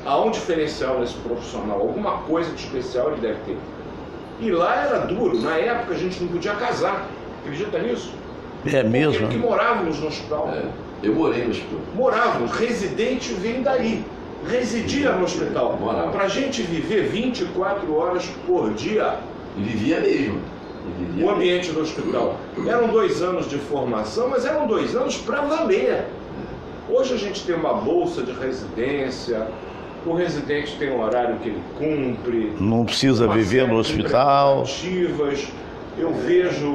B: Há um diferencial nesse profissional, alguma coisa de especial ele deve ter. E lá era duro, na época a gente não podia casar, acredita nisso?
A: É mesmo?
B: Porque morávamos no hospital.
C: Eu morei no hospital.
B: Morávamos, residente vem daí. Residia no hospital. Para a gente viver 24 horas por dia.
C: E vivia mesmo.
B: O ambiente do hospital. Eram 2 anos de formação, mas eram 2 anos para valer. Hoje a gente tem uma bolsa de residência, o residente tem um horário que ele cumpre.
A: Não precisa viver no hospital.
B: Eu vejo,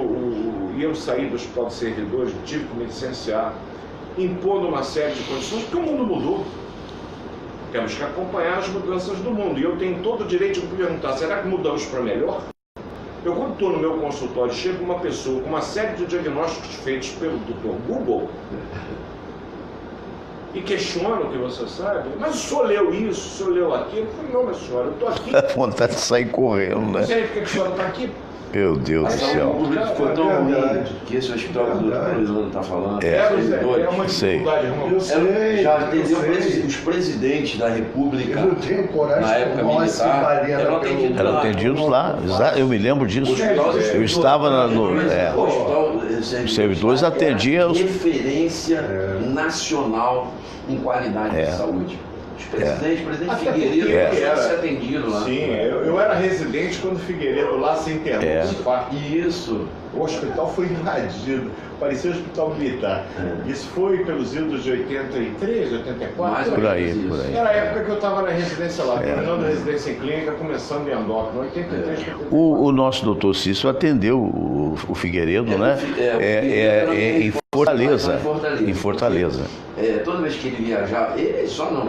B: e eu saí do hospital de servidores, tive que me licenciar, impondo uma série de condições, porque o mundo mudou. Temos que acompanhar as mudanças do mundo. E eu tenho todo o direito de me perguntar, será que mudamos para melhor? Eu, quando estou no meu consultório, chega uma pessoa com uma série de diagnósticos feitos pelo Dr. Google e questiona o que você sabe. Mas o senhor leu isso, o senhor leu aquilo? Eu falei, não, minha senhora, eu estou aqui.
A: A vontade de sair correndo, né?
B: Não sei porque a senhora está aqui.
A: Meu Deus do céu.
C: O público ficou tão ruim que esse hospital que o doutor Luizano está falando.
B: É uma dificuldade.
C: Já atendeu os presidentes da República.
F: Eu não tenho coragem
C: na época militar.
A: Eram atendidos lá. Eu me lembro disso. Eu estava no os servidores atendiam.
C: Referência nacional em qualidade de saúde. Os presidente Figueiredo era ser atendido lá.
B: Sim, eu era residente quando Figueiredo lá se internou.
C: Isso.
B: O hospital foi invadido, parecia um hospital militar. Isso foi pelos idos de 83, 84?
A: Por aí.
B: Era a época que eu estava na residência lá, terminando a residência em clínica, começando em endócrino, 83, 84.
A: O nosso doutor Cício atendeu o Figueiredo, né? Em Fortaleza. Em Fortaleza.
C: Toda vez que ele viajava,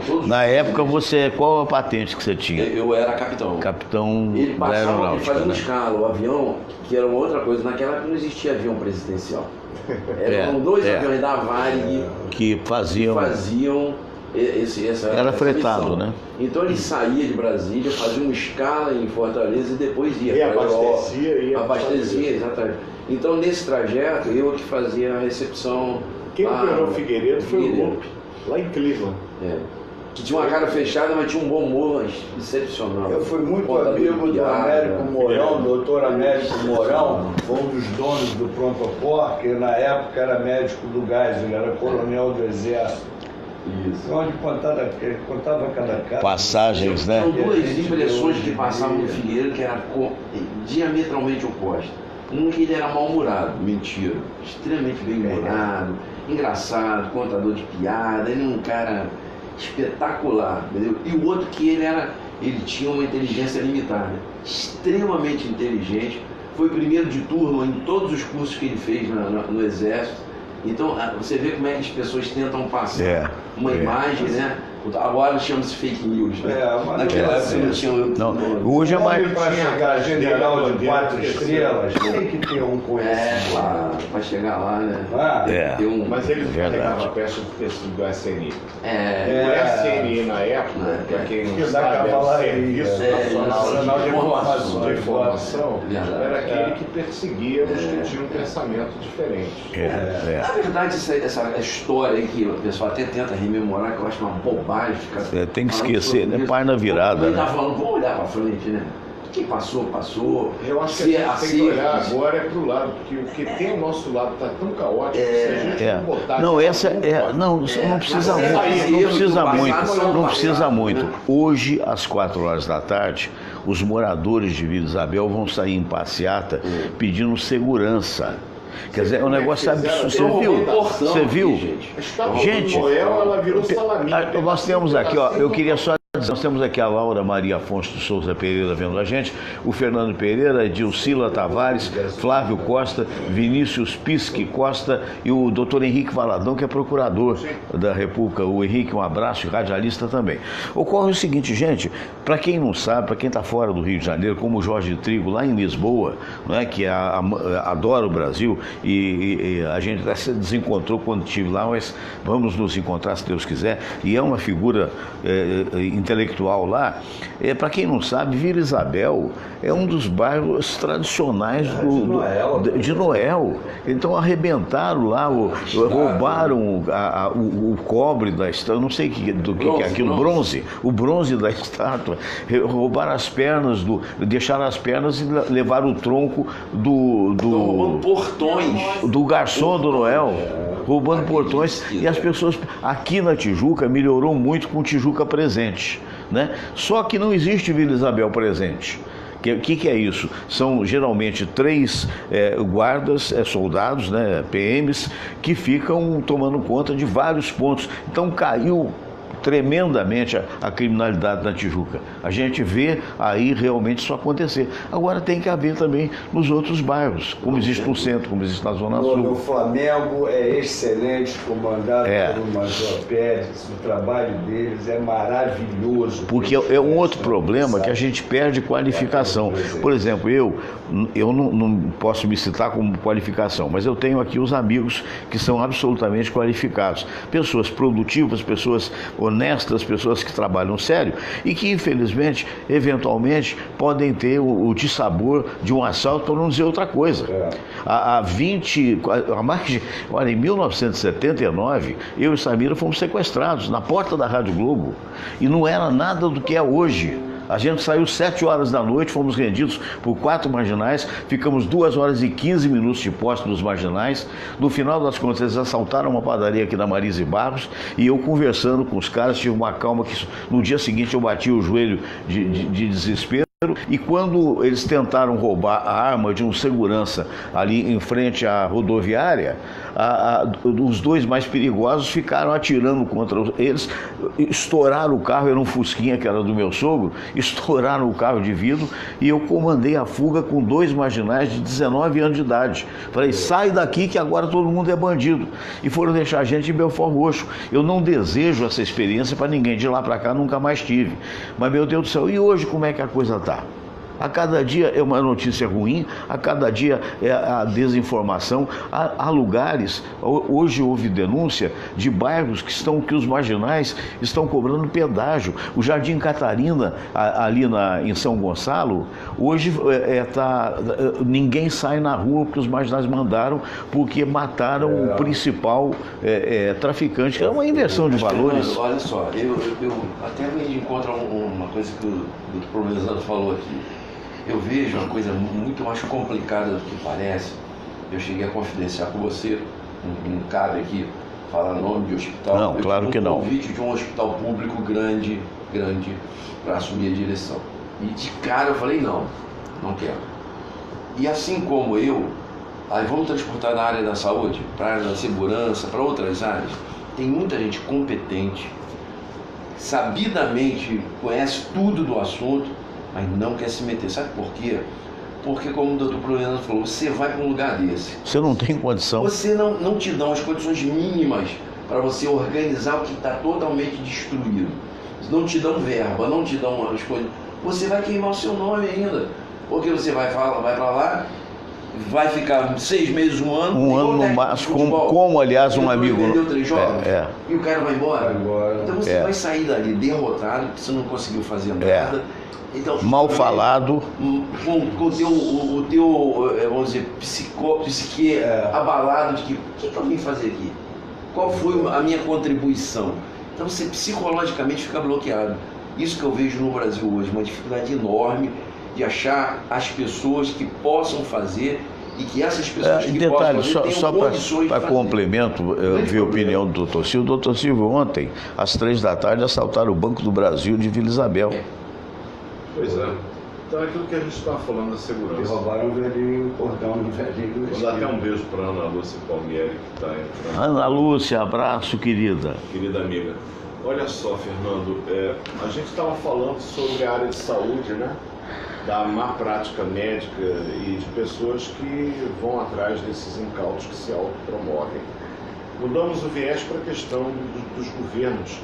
C: todos.
A: Na época qual a patente que você tinha?
C: Eu era capitão.
A: Capitão
C: ele
A: da aeronáutica.
C: Ele fazia uma escala, o avião, que era uma outra coisa, naquela época não existia avião presidencial. Eram 2 aviões da Varig
A: que faziam
C: essa
A: era fretado, né?
C: Então ele saía de Brasília, fazia uma escala em Fortaleza e depois ia
B: para Europa.
C: Abastecia, exatamente. Então nesse trajeto eu que fazia a recepção.
B: Quem operou Figueiredo foi o Lupe, lá em Cleveland.
C: Que tinha uma cara fechada, mas tinha um bom humor excepcional.
F: Eu fui muito amigo do Américo Mourão, doutor Américo Mourão, foi um dos donos do Pronto-Pó, que na época era médico do gás, ele era coronel do Exército.
C: Isso.
F: Onde contava cada cara.
A: Passagens, né?
C: São 2 impressões que passavam no Figueiredo que eram diametralmente opostas. Que ele era mal-humorado, mentira, extremamente bem-humorado, engraçado, contador de piada, ele é um cara espetacular, entendeu? E o outro que ele era ele tinha uma inteligência limitada, extremamente inteligente, foi primeiro de turma em todos os cursos que ele fez no Exército. Então, você vê como é que as pessoas tentam passar uma imagem, né? Agora chama-se fake news, né? Naquela época não tinha...
A: Hoje é mais...
F: Para chegar general de 4 estrelas, tem que ter um conhecimento.
C: Claro, para chegar lá, né?
B: Mas eles carregavam a peça do SNI. O SNI na época, para quem não sabe, era o Serviço Nacional de Informação, era aquele que perseguia os que tinham um pensamento diferente.
C: Na verdade, essa história aí que o pessoal até tenta rememorar, que eu acho uma bobagem.
A: Tem que esquecer, né? Pai na virada.
C: Ele tá falando, vamos olhar para frente, né? O que passou, passou.
B: Eu acho que a gente tem que olhar agora pro lado, porque o que tem ao nosso lado está tão caótico que se a gente não botar...
A: Não precisa muito. Hoje, às 4 horas da tarde, os moradores de Vila Isabel vão sair em passeata pedindo segurança. Quer dizer, é um negócio absurdo. Você viu? Gente,
B: ela virou salamina.
A: Nós temos aqui, ó, eu queria só dizer, nós temos aqui a Laura Maria Afonso de Souza Pereira vendo a gente, o Fernando Pereira, Dilcila Tavares, Flávio Costa, Vinícius Pisque Costa e o doutor Henrique Valadão, que é procurador da República. O Henrique, um abraço, e radialista também. Ocorre o seguinte, gente, para quem não sabe, para quem está fora do Rio de Janeiro, como o Jorge Trigo lá em Lisboa, não é, que adora o Brasil, e a gente até se desencontrou quando estive lá, mas vamos nos encontrar se Deus quiser, e é uma figura intelectual lá. Para quem não sabe, Vila Isabel é um dos bairros tradicionais de Noel. Então arrebentaram lá, roubaram o cobre da estátua, não sei do que é aquilo, o bronze da estátua, roubaram as pernas, deixaram as pernas e levaram o tronco do garçom do Noel, roubando portões. E as pessoas aqui na Tijuca melhorou muito com Tijuca Presente, né? Só que não existe Vila Isabel Presente. O que é isso? São geralmente 3 guardas, soldados, né, PMs, que ficam tomando conta de vários pontos. Então caiu tremendamente a criminalidade na Tijuca. A gente vê aí realmente isso acontecer. Agora tem que haver também nos outros bairros, como existe no centro, como existe na Zona Sul.
F: O Flamengo é excelente, comandado pelo Major Pérez, o trabalho deles é maravilhoso.
A: Porque é um outro problema que a gente perde qualificação. Por exemplo, eu não posso me citar como qualificação, mas eu tenho aqui os amigos que são absolutamente qualificados. Pessoas produtivas, pessoas honestas, pessoas que trabalham sério e que, infelizmente, eventualmente, podem ter o dissabor de um assalto, para não dizer outra coisa. Olha, em 1979, eu e Samira fomos sequestrados na porta da Rádio Globo e não era nada do que é hoje. A gente saiu 7 horas da noite, fomos rendidos por 4 marginais, ficamos 2 horas e 15 minutos de posse dos marginais. No final das contas, eles assaltaram uma padaria aqui na Marise Barros e eu conversando com os caras, tive uma calma que no dia seguinte eu bati o joelho de desespero. E quando eles tentaram roubar a arma de um segurança ali em frente à rodoviária, os 2 mais perigosos ficaram atirando contra eles, estouraram o carro, era um Fusquinha que era do meu sogro, estouraram o carro de vidro e eu comandei a fuga com 2 marginais de 19 anos de idade. Falei, sai daqui que agora todo mundo é bandido. E foram deixar a gente em Belfort Roxo. Eu não desejo essa experiência para ninguém, de lá para cá nunca mais tive. Mas, meu Deus do céu, e hoje como é que a coisa está? A cada dia é uma notícia ruim, a cada dia é a desinformação. Há lugares, hoje houve denúncia de bairros que os marginais estão cobrando pedágio. O Jardim Catarina, ali em São Gonçalo, hoje ninguém sai na rua porque os marginais mandaram, porque mataram o principal traficante. É uma inversão de valores.
C: Olha só, eu até me encontro uma coisa que o professor falou aqui. Eu vejo uma coisa muito mais complicada do que parece. Eu cheguei a confidenciar com você, não cabe aqui falar nome de hospital.
A: Não, claro que não.
C: Um convite de um hospital público grande, para assumir a direção. E de cara eu falei, não quero. E assim como aí vamos transportar na área da saúde, para a área da segurança, para outras áreas. Tem muita gente competente, sabidamente conhece tudo do assunto, mas não quer se meter. Sabe por quê? Porque, como o doutor Floriano falou, você vai para um lugar desse.
A: Você não tem condição.
C: Você não te dão as condições mínimas para você organizar o que está totalmente destruído. Não te dão verba, não te dão as coisas. Você vai queimar o seu nome ainda. Porque você vai para lá, vai ficar 6 meses, um ano.
A: Um ano no máximo, como aliás um amigo.
C: Perdeu 3 jogos e o cara vai embora.
F: Então
C: você vai sair dali derrotado, porque você não conseguiu fazer nada. Então,
A: mal falado.
C: Com o teu, vamos dizer, psique abalado de que o que eu vim fazer aqui? Qual foi a minha contribuição? Então você psicologicamente fica bloqueado. Isso que eu vejo no Brasil hoje, uma dificuldade enorme de achar as pessoas que possam fazer e que essas pessoas que
A: detalhe,
C: possam fazer
A: só
C: tenham condições de fazer.
A: Para complemento, eu vi a opinião do doutor Silvio. O doutor Silvio ontem, às 3 da tarde, assaltaram o Banco do Brasil de Vila Isabel.
B: Pois é. Então é aquilo que a gente está falando da segurança.
F: E roubaram um velhinho, o cordão do velhinho.
B: Vou dar até um beijo para Ana Lúcia Palmieri, que está entrando.
A: Ana Lúcia, abraço, querida.
B: Querida amiga. Olha só, Fernando, a gente estava falando sobre a área de saúde, né? Da má prática médica e de pessoas que vão atrás desses incautos que se autopromovem. Mudamos o viés para a questão dos governos,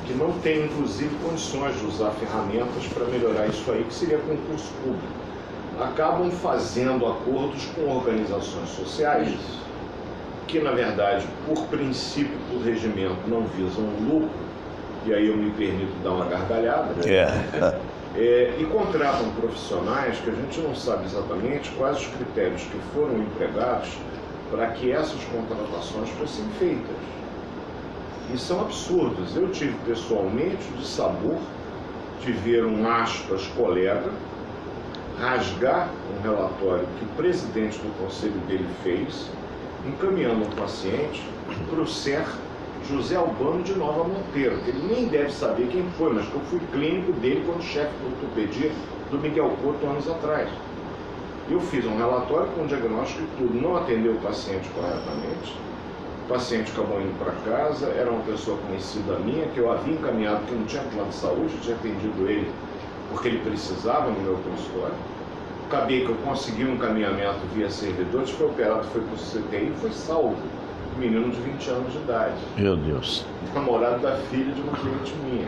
B: que não têm, inclusive, condições de usar ferramentas para melhorar isso aí, que seria concurso público. Acabam fazendo acordos com organizações sociais, que, na verdade, por princípio, por regimento, não visam lucro, e aí eu me permito dar uma gargalhada, e contratam profissionais que a gente não sabe exatamente quais os critérios que foram empregados para que essas contratações fossem feitas. E são absurdos. Eu tive pessoalmente o dissabor de ver um aspas colega rasgar um relatório que o presidente do conselho dele fez, encaminhando um paciente para o SER José Albano de Nova Monteiro, que ele nem deve saber quem foi, mas que eu fui clínico dele quando chefe de ortopedia do Miguel Couto anos atrás. Eu fiz um relatório com um diagnóstico e tudo, não atendeu o paciente corretamente, o paciente acabou indo para casa, era uma pessoa conhecida minha, que eu havia encaminhado, que não tinha plano de saúde, eu tinha atendido ele porque ele precisava no meu consultório. Acabei que eu consegui um encaminhamento via servidores, foi operado, foi para o CTI e foi salvo. Menino de 20 anos de idade.
A: Meu Deus.
B: Namorado da filha de uma cliente minha.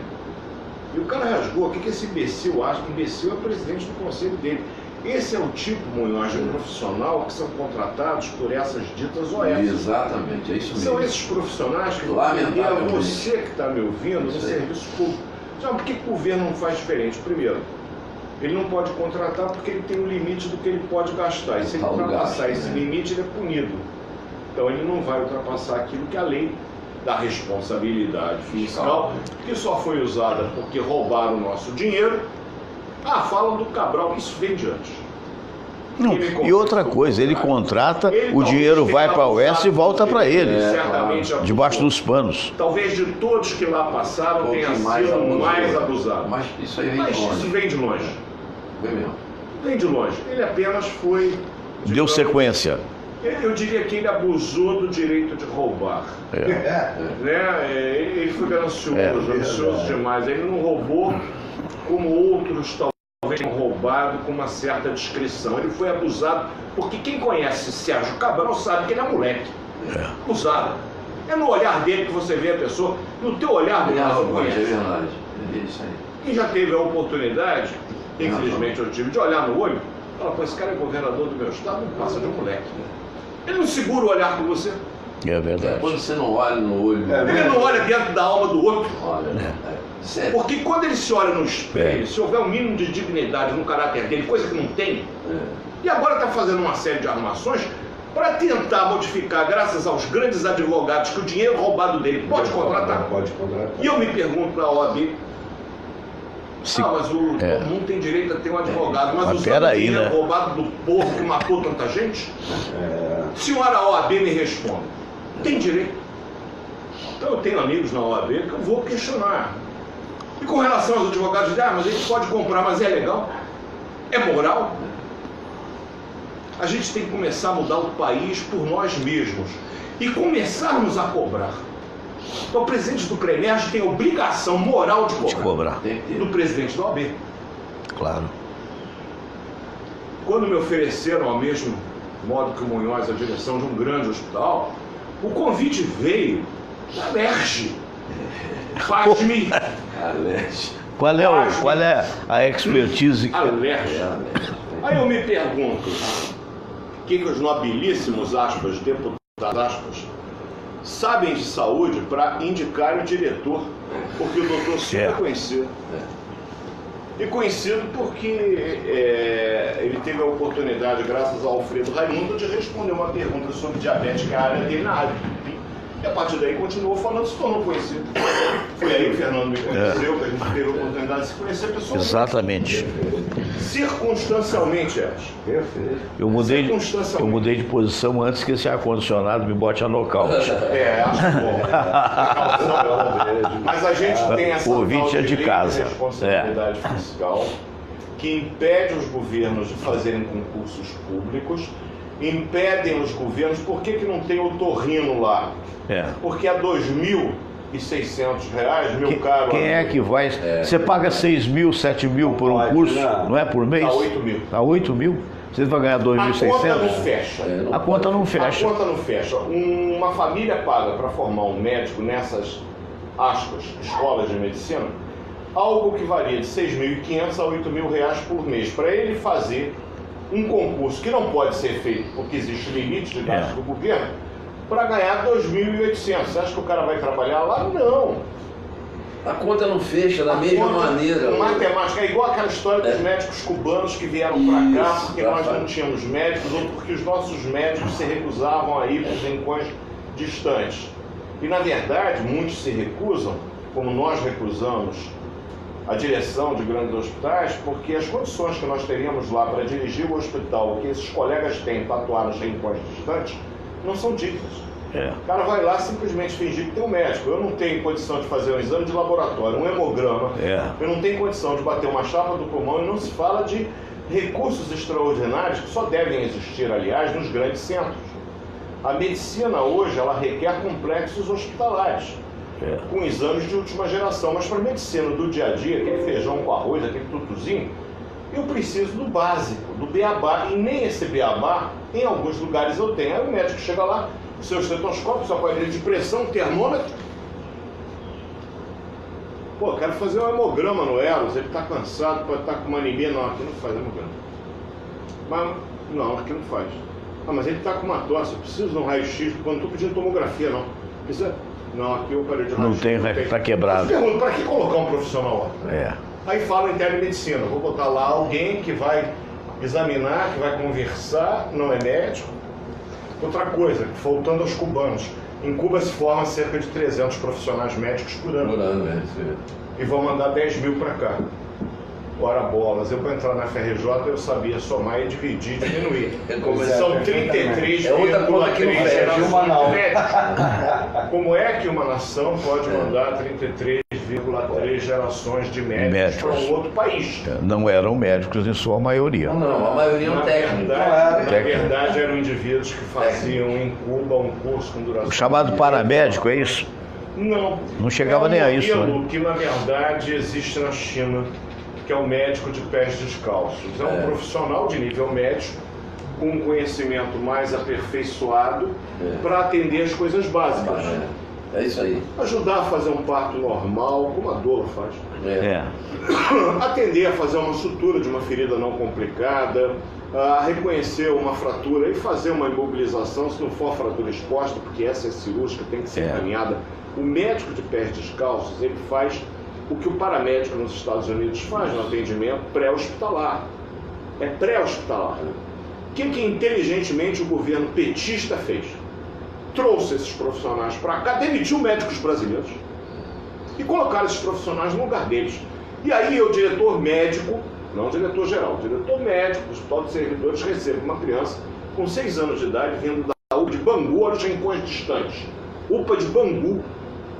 B: E o cara rasgou, o que esse imbecil acha? Que imbecil é o presidente do conselho dele. Esse é o tipo, Munhoz, de profissional que são contratados por essas ditas OS.
C: Exatamente, é isso mesmo.
B: São esses profissionais que vão atender a você que está me ouvindo no serviço público. Então, por que o governo não faz diferente? Primeiro, ele não pode contratar porque ele tem um limite do que ele pode gastar. E se ele ultrapassar esse limite, ele é punido. Então ele não vai ultrapassar aquilo que a lei da responsabilidade fiscal, que só foi usada porque roubaram o nosso dinheiro. Falam do Cabral, isso vem de antes.
A: Não, e outra coisa, ele contrata, o dinheiro vai para a UES e volta para ele, debaixo dos panos.
B: Talvez de todos que lá passaram tenha sido mais abusado.
C: Mas isso aí vem de longe.
B: Isso vem de longe.
C: Vem mesmo.
B: Vem de longe. Ele apenas foi...
A: Deu sequência.
B: Eu diria que ele abusou do direito de roubar. Ele foi ganancioso demais. Ele não roubou como outros talvez tenham roubado com uma certa discrição. Ele foi abusado, porque quem conhece Sérgio Cabral sabe que ele é moleque. Abusado. É no olhar dele que você vê a pessoa, no teu olhar do caso conhece.
C: É verdade. É isso aí.
B: Quem já teve a oportunidade, infelizmente eu tive, de olhar no olho, fala, pô, esse cara é governador do meu estado, não passa de um moleque. Ele não segura o olhar com você.
A: É verdade.
C: Quando você não olha no olho...
B: Ele não olha dentro da alma do outro.
C: Olha, sério.
B: Porque quando ele se olha no espelho, se houver um mínimo de dignidade no caráter dele, coisa que não tem, e agora está fazendo uma série de armações para tentar modificar, graças aos grandes advogados, que o dinheiro roubado dele pode contratar.
F: Pode contratar.
B: E eu me pergunto para a OAB, mas todo mundo tem direito a ter um advogado, mas usando o dinheiro roubado do povo que matou tanta gente? Senhora OAB, me responda. Tem direito. Então eu tenho amigos na OAB que eu vou questionar. E com relação aos advogados, mas ele pode comprar, mas é legal? É moral? A gente tem que começar a mudar o país por nós mesmos e começarmos a cobrar. Então o presidente do CREMERG tem a obrigação moral de
A: cobrar.
B: Do presidente da OAB.
A: Claro.
B: Quando me ofereceram, ao mesmo modo que o Munhoz, a direção de um grande hospital, o convite veio da Alerj. Pasme.
A: Qual é a expertise?
B: Alerj. Aí eu me pergunto, o que os nobilíssimos, aspas, deputados, aspas, sabem de saúde para indicar o diretor? Porque o doutor Silva é conhecido. E conhecido porque ele teve a oportunidade, graças ao Alfredo Raimundo, de responder uma pergunta sobre diabetes, que é a área dele na área. E a partir daí continuou falando, se tornou conhecido. Foi aí que o Fernando me conheceu, que a gente teve a oportunidade de se conhecer pessoalmente.
A: Exatamente.
B: Circunstancialmente,
A: eu mudei de posição antes que esse ar-condicionado me bote a nocaute.
B: Acho bom. Mas a gente tem essa tal de responsabilidade fiscal que impede os governos de fazerem concursos públicos, impedem os governos. Por que não tem otorrino lá? Porque a R$2.600, meu caro.
A: Quem é que vai? Você paga 6 mil, 7 mil por um curso, não é por mês?
B: Está 8 mil.
A: Está 8 mil? Você vai ganhar 2.600?
B: A conta não fecha.
A: A conta não fecha.
B: A conta não fecha. Uma família paga para formar um médico nessas, aspas, escolas de medicina, algo que varia de 6.500 a 8.000 reais por mês. Para ele fazer um concurso que não pode ser feito porque existe limite de gasto do governo, para ganhar 2.800. Você acha que o cara vai trabalhar lá? Não.
C: A conta não fecha da mesma maneira.
B: Matemática é igual aquela história dos médicos cubanos que vieram para cá porque nós não tínhamos médicos ou porque os nossos médicos se recusavam a ir para os rincões distantes. E na verdade, muitos se recusam, como nós recusamos a direção de grandes hospitais, porque as condições que nós teríamos lá para dirigir o hospital, que esses colegas têm para atuar nos rincões distantes, não são dignas. O cara vai lá simplesmente fingir que tem um médico. Eu não tenho condição de fazer um exame de laboratório, um hemograma. Eu não tenho condição de bater uma chapa do pulmão, e não se fala de recursos extraordinários que só devem existir, aliás, nos grandes centros. A medicina hoje, ela requer complexos hospitalares, com exames de última geração. Mas para a medicina do dia a dia, aquele feijão com arroz, aquele tutuzinho, eu preciso do básico, do beabá. E nem esse beabá, em alguns lugares eu tenho. Aí o médico chega lá, seu estetoscópio, sua quadrilha de pressão, termômetro. Pô, quero fazer um hemograma no Eros, ele está cansado, pode estar com uma anemia. Não, aqui não faz hemograma. Mas, não, aqui não faz. Ah, mas ele está com uma tosse, eu preciso de um raio-x, quando estou pedindo tomografia, não. Precisa... Não, aqui eu parei de raio-x.
A: Não tem, está quebrado.
B: Pergunto, para que colocar um profissional lá? Aí fala em telemedicina, vou botar lá alguém que vai examinar, que vai conversar, não é médico. Outra coisa, voltando aos cubanos, em Cuba se formam cerca de 300 profissionais médicos por ano. E vão mandar 10 mil para cá. Ora bolas, eu para entrar na FRJ eu sabia somar e dividir e diminuir. São 33,3 gerações médicas. Como é que uma nação pode mandar 33,3 gerações de médicos para um outro país?
A: Não eram médicos em sua maioria.
C: Não, a maioria eram técnicos.
B: Na verdade eram indivíduos que faziam em Cuba um curso com duração...
A: O chamado paramédico, é isso? Não chegava nem a isso.
B: O que na verdade existe na China, que é o médico de pés descalços. É um profissional de nível médio, com um conhecimento mais aperfeiçoado, para atender as coisas básicas.
C: É isso aí.
B: Ajudar a fazer um parto normal, como a doula faz. Atender a fazer uma sutura de uma ferida não complicada, a reconhecer uma fratura e fazer uma imobilização, se não for fratura exposta, porque essa é cirúrgica, tem que ser encaminhada. O médico de pés descalços, ele faz o que o paramédico nos Estados Unidos faz no atendimento pré-hospitalar. É pré-hospitalar. O que inteligentemente o governo petista fez? Trouxe esses profissionais para cá, demitiu médicos brasileiros e colocaram esses profissionais no lugar deles. E aí o diretor médico, não o diretor geral, o diretor médico do Hospital de Servidores recebe uma criança com 6 anos de idade vindo da UPA de Bangu, aos rincões distantes. UPA de Bangu,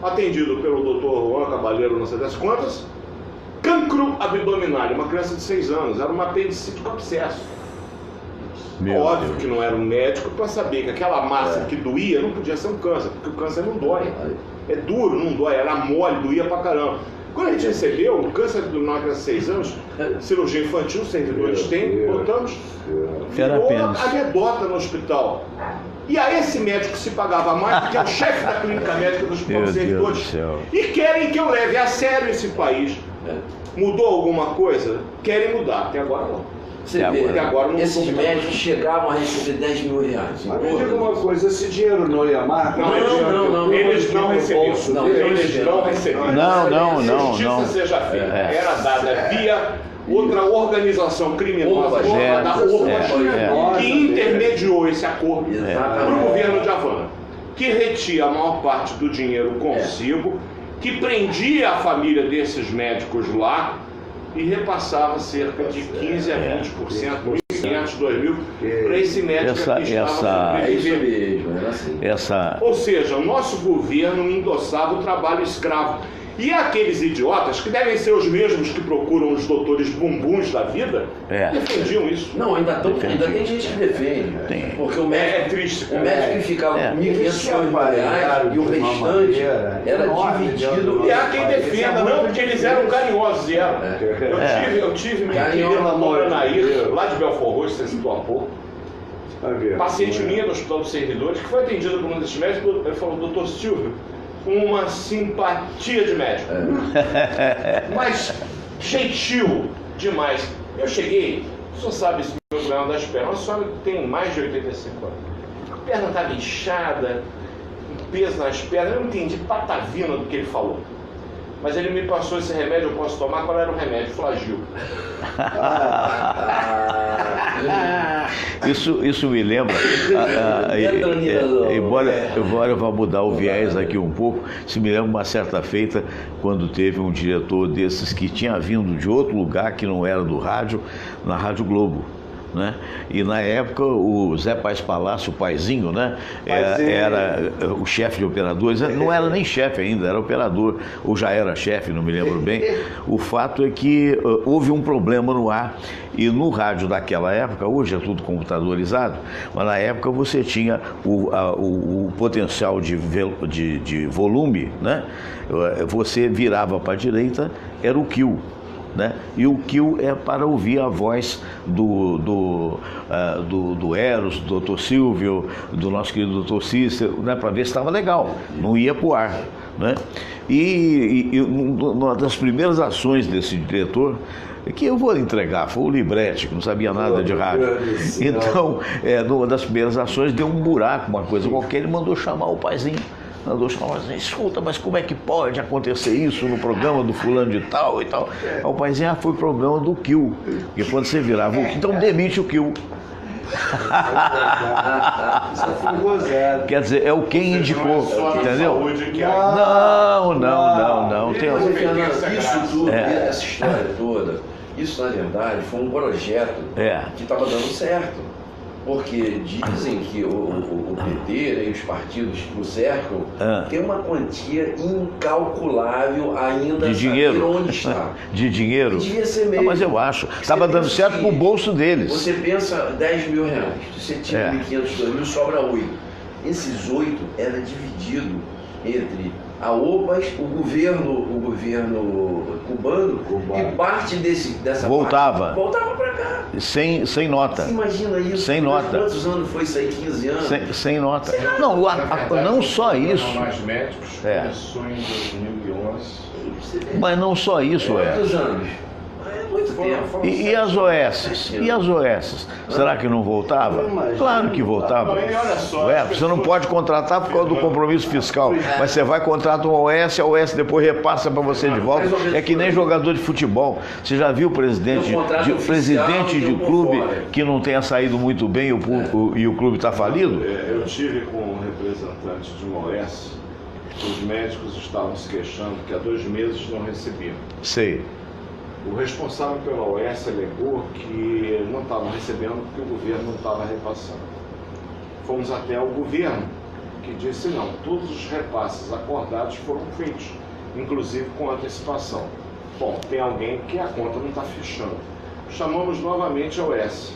B: atendido pelo Dr. Juan Cabaleiro, não sei das quantas, cancro abdominal, uma criança de 6 anos, era uma apendicite com abscesso. Óbvio que não era um médico para saber que aquela massa que doía não podia ser um câncer, porque o câncer não dói. É duro, não dói, era mole, doía pra caramba. Quando a gente recebeu o câncer do Nóquia há 6 anos, cirurgia infantil, servidores têm, botamos, virou uma anedota no hospital. E a esse médico se pagava mais, que é o chefe da clínica médica do Hospital dos Servidores, e querem que eu leve a sério esse país. Mudou alguma coisa? Querem mudar, até agora não.
C: Você vê, agora esses médicos chegavam a receber 10 mil reais.
F: Mas me diga uma coisa, esse dinheiro não ia mais?
B: Não, eles não recebiam. Eles não recebiam.
A: Não.
B: Justiça seja feita. Era dada via outra organização criminosa chamada Opa, que intermediou esse acordo para o governo de Havana, que retia a maior parte do dinheiro consigo, que prendia a família desses médicos lá e repassava cerca de 15 a 20%, 1.500, 2.000, para esse médico que estava sobrevivendo. Ou seja, o nosso governo endossava o trabalho escravo. E aqueles idiotas, que devem ser os mesmos que procuram os doutores bumbuns da vida, defendiam isso.
C: Não, ainda tem gente que defende. Porque o médico,
B: triste,
C: o médico que ficava com R$1.500 e o restante era dividido.
B: E há quem defenda, não, porque eles eram carinhosos. Eu tive minha querida Moranair, lá de Belfort Roxo, você citou há pouco, paciente minha do Hospital dos Servidores, que foi atendida por um desses médicos, ele falou: doutor Silvio, uma simpatia de médico, mas gentil demais. Eu cheguei, o senhor sabe esse meu problema das pernas, a senhora tem mais de 85 anos, a perna estava inchada, um peso nas pernas, eu não entendi patavina do que ele falou. Mas ele me passou esse remédio, eu posso tomar? Qual era o remédio? Flagyl.
A: Isso me lembra, embora eu vá mudar o viés aqui um pouco, isso me lembra uma certa feita, quando teve um diretor desses que tinha vindo de outro lugar que não era do rádio, na Rádio Globo. Né? E na época o Zé Paz Palácio, o Paizinho, né? Era o chefe de operadores, não era nem chefe ainda, era operador, ou já era chefe, não me lembro bem. O fato é que houve um problema no ar, e no rádio daquela época, hoje é tudo computadorizado, mas na época você tinha o potencial de volume, né? Você virava para a direita, era o kill. Né? E o kill é para ouvir a voz do Eros, do Dr. Silvio, do nosso querido Dr. Cícero, né? Para ver se estava legal, não ia para o ar. Né? E uma das primeiras ações desse diretor, que eu vou entregar, foi o Librete, que não sabia nada de rádio. Então, numa das primeiras ações, deu um buraco, uma coisa qualquer, ele mandou chamar o Paizinho. Mandou chamar assim: escuta, mas como é que pode acontecer isso no programa do fulano de tal e tal? Aí o Paizinho: foi o programa do kill, porque quando você virava o kill, então demite o kill. Quer dizer, é o quem indicou, entendeu? Não.
C: Isso tudo, essa história toda, isso na verdade foi um projeto que estava dando certo. Porque dizem que o PT e os partidos que o cercam tem uma quantia incalculável ainda
A: de dinheiro.
C: Onde está.
A: De dinheiro?
C: Devia ser mesmo.
A: Mas eu acho. Estava dando certo pro bolso deles.
C: Você pensa 10 mil reais, você tira 1.500, 2.000, sobra 8. Esses 8 era dividido entre a OPAS, o governo cubano, e parte dessa
A: voltava
C: para cá.
A: Sem nota.
C: Você imagina isso?
A: Sem nota.
C: Quantos anos foi isso aí? 15 anos?
A: Sem nota. Não, não só isso.
B: Mais médicos, começou em 2011.
A: Mas não só isso,
C: Quantos anos? Muito tempo.
A: E as OS? E as OS? Será que não voltava? Claro que voltava. Você não pode contratar por causa do compromisso fiscal, mas você vai contratar uma OS, a OS depois repassa para você de volta. É que nem jogador de futebol. Você já viu presidente de clube que não tenha saído muito bem e o clube está falido?
B: Eu tive com um representante de uma OS, os médicos estavam se queixando que há 2 meses não recebiam.
A: Sei.
B: O responsável pela OS alegou que não estavam recebendo porque o governo não estava repassando. Fomos até o governo, que disse não, todos os repasses acordados foram feitos, inclusive com antecipação. Bom, tem alguém que a conta não está fechando. Chamamos novamente a OS.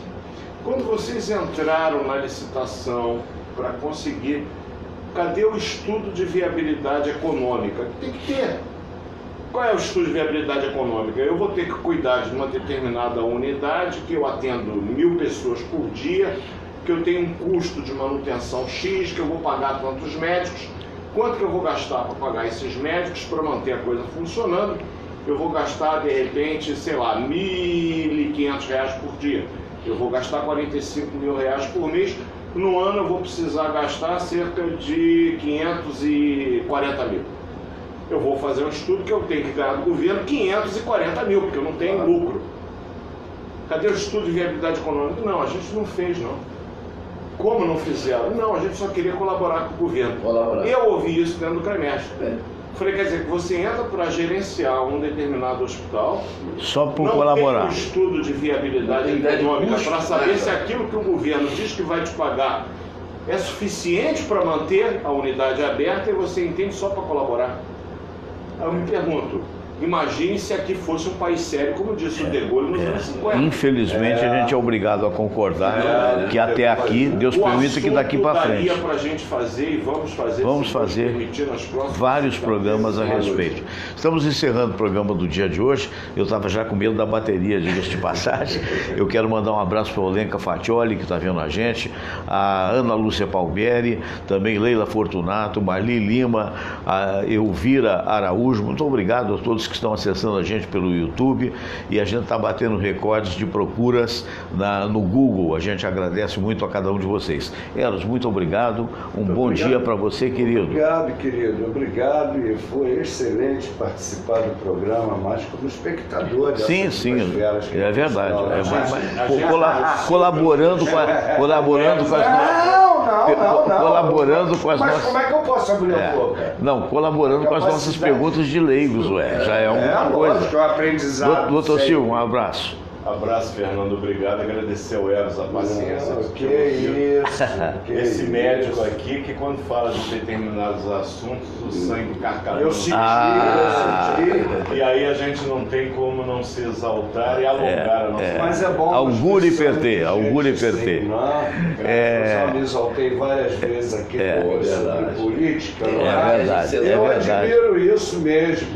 B: Quando vocês entraram na licitação para conseguir, cadê o estudo de viabilidade econômica? Tem que ter. Qual é o estudo de viabilidade econômica? Eu vou ter que cuidar de uma determinada unidade, que eu atendo 1000 pessoas por dia, que eu tenho um custo de manutenção X, que eu vou pagar tantos médicos, quanto que eu vou gastar para pagar esses médicos, para manter a coisa funcionando? Eu vou gastar, de repente, sei lá, R$ 1.500 por dia. Eu vou gastar R$ 45 mil por mês. No ano eu vou precisar gastar cerca de 540 mil. Eu vou fazer um estudo que eu tenho que ganhar do governo 540 mil, porque eu não tenho lucro. Cadê o estudo de viabilidade econômica? Não, a gente não fez, não. Como não fizeram? Não, a gente só queria colaborar com o governo. Eu ouvi isso dentro do CREMEST. Falei, quer dizer, que você entra para gerenciar um determinado hospital,
A: só por colaborar.
B: Não tem um estudo de viabilidade econômica para saber se aquilo que o governo diz que vai te pagar é suficiente para manter a unidade aberta e você entende só para colaborar. Aí eu me pergunto, imagine se aqui fosse um país sério, como disse o De Gaulle nos anos 50.
A: Infelizmente a gente é obrigado a concordar que até aqui, Deus permita que daqui para frente.
B: Daria para a gente fazer e vamos fazer
A: vários programas a respeito. Estamos encerrando o programa do dia de hoje. Eu estava já com medo da bateria, diga-se de passagem. Eu quero mandar um abraço para a Olenka Fatioli, que está vendo a gente, a Ana Lúcia Palmieri, também Leila Fortunato, Marli Lima, a Elvira Araújo. Muito obrigado a todos que estão acessando a gente pelo YouTube, e a gente está batendo recordes de procuras no Google. A gente agradece muito a cada um de vocês. Eros, muito obrigado. Bom dia para você, querido.
F: Obrigado, querido. Obrigado, e foi excelente participar do programa, mais como espectador.
A: Sim, é verdade. Colaborando com as
F: Mas
A: nossas...
F: como é que eu posso abrir a boca?
A: Não, colaborando com as nossas perguntas de leigos, já é alguma coisa.
F: Lógico, é um aprendizado.
A: Doutor Silvio, um abraço.
B: Abraço, Fernando, obrigado. Agradecer ao Eros a paciência.
F: Que isso.
B: Esse médico aqui, que quando fala de determinados assuntos, o sangue carcalhão.
F: Eu senti.
B: E aí a gente não tem como não se exaltar e alongar a nossa.
F: Mas é bom.
A: Augure Pertê.
F: Eu me exaltei várias vezes aqui sobre política.
A: É verdade.
F: Eu admiro isso mesmo.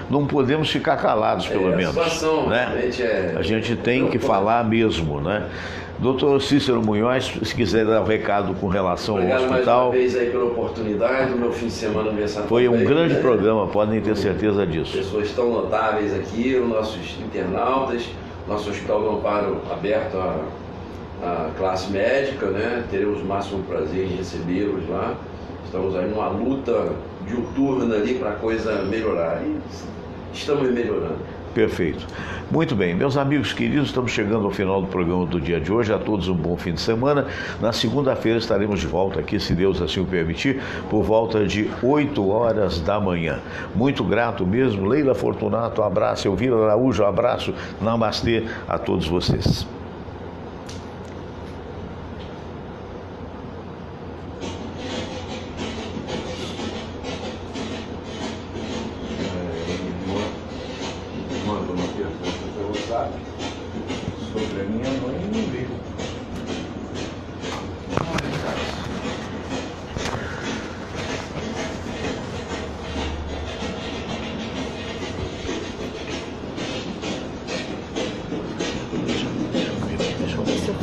A: Não podemos ficar calados, pelo menos. Né? A gente tem que falar mesmo, né? Doutor Cícero Munhoz, se quiser dar um recado com relação ao hospital.
C: Mais uma vez aí pela oportunidade, no meu fim de semana aniversário.
A: Foi um grande programa, podem ter certeza disso.
C: Pessoas tão notáveis aqui, os nossos internautas, nosso Hospital do Amparo aberto à classe médica, né? Teremos o máximo prazer em recebê-los lá. Estamos aí numa luta diuturna ali para a coisa melhorar. E estamos melhorando.
A: Perfeito. Muito bem, meus amigos queridos, estamos chegando ao final do programa do dia de hoje. A todos um bom fim de semana. Na segunda-feira estaremos de volta aqui, se Deus assim o permitir, por volta de 8 horas da manhã. Muito grato mesmo. Leila Fortunato, abraço. Elvira Araújo, abraço. Namastê a todos vocês.
B: Sobre a minha mãe não veio.
A: Deixa eu ver se eu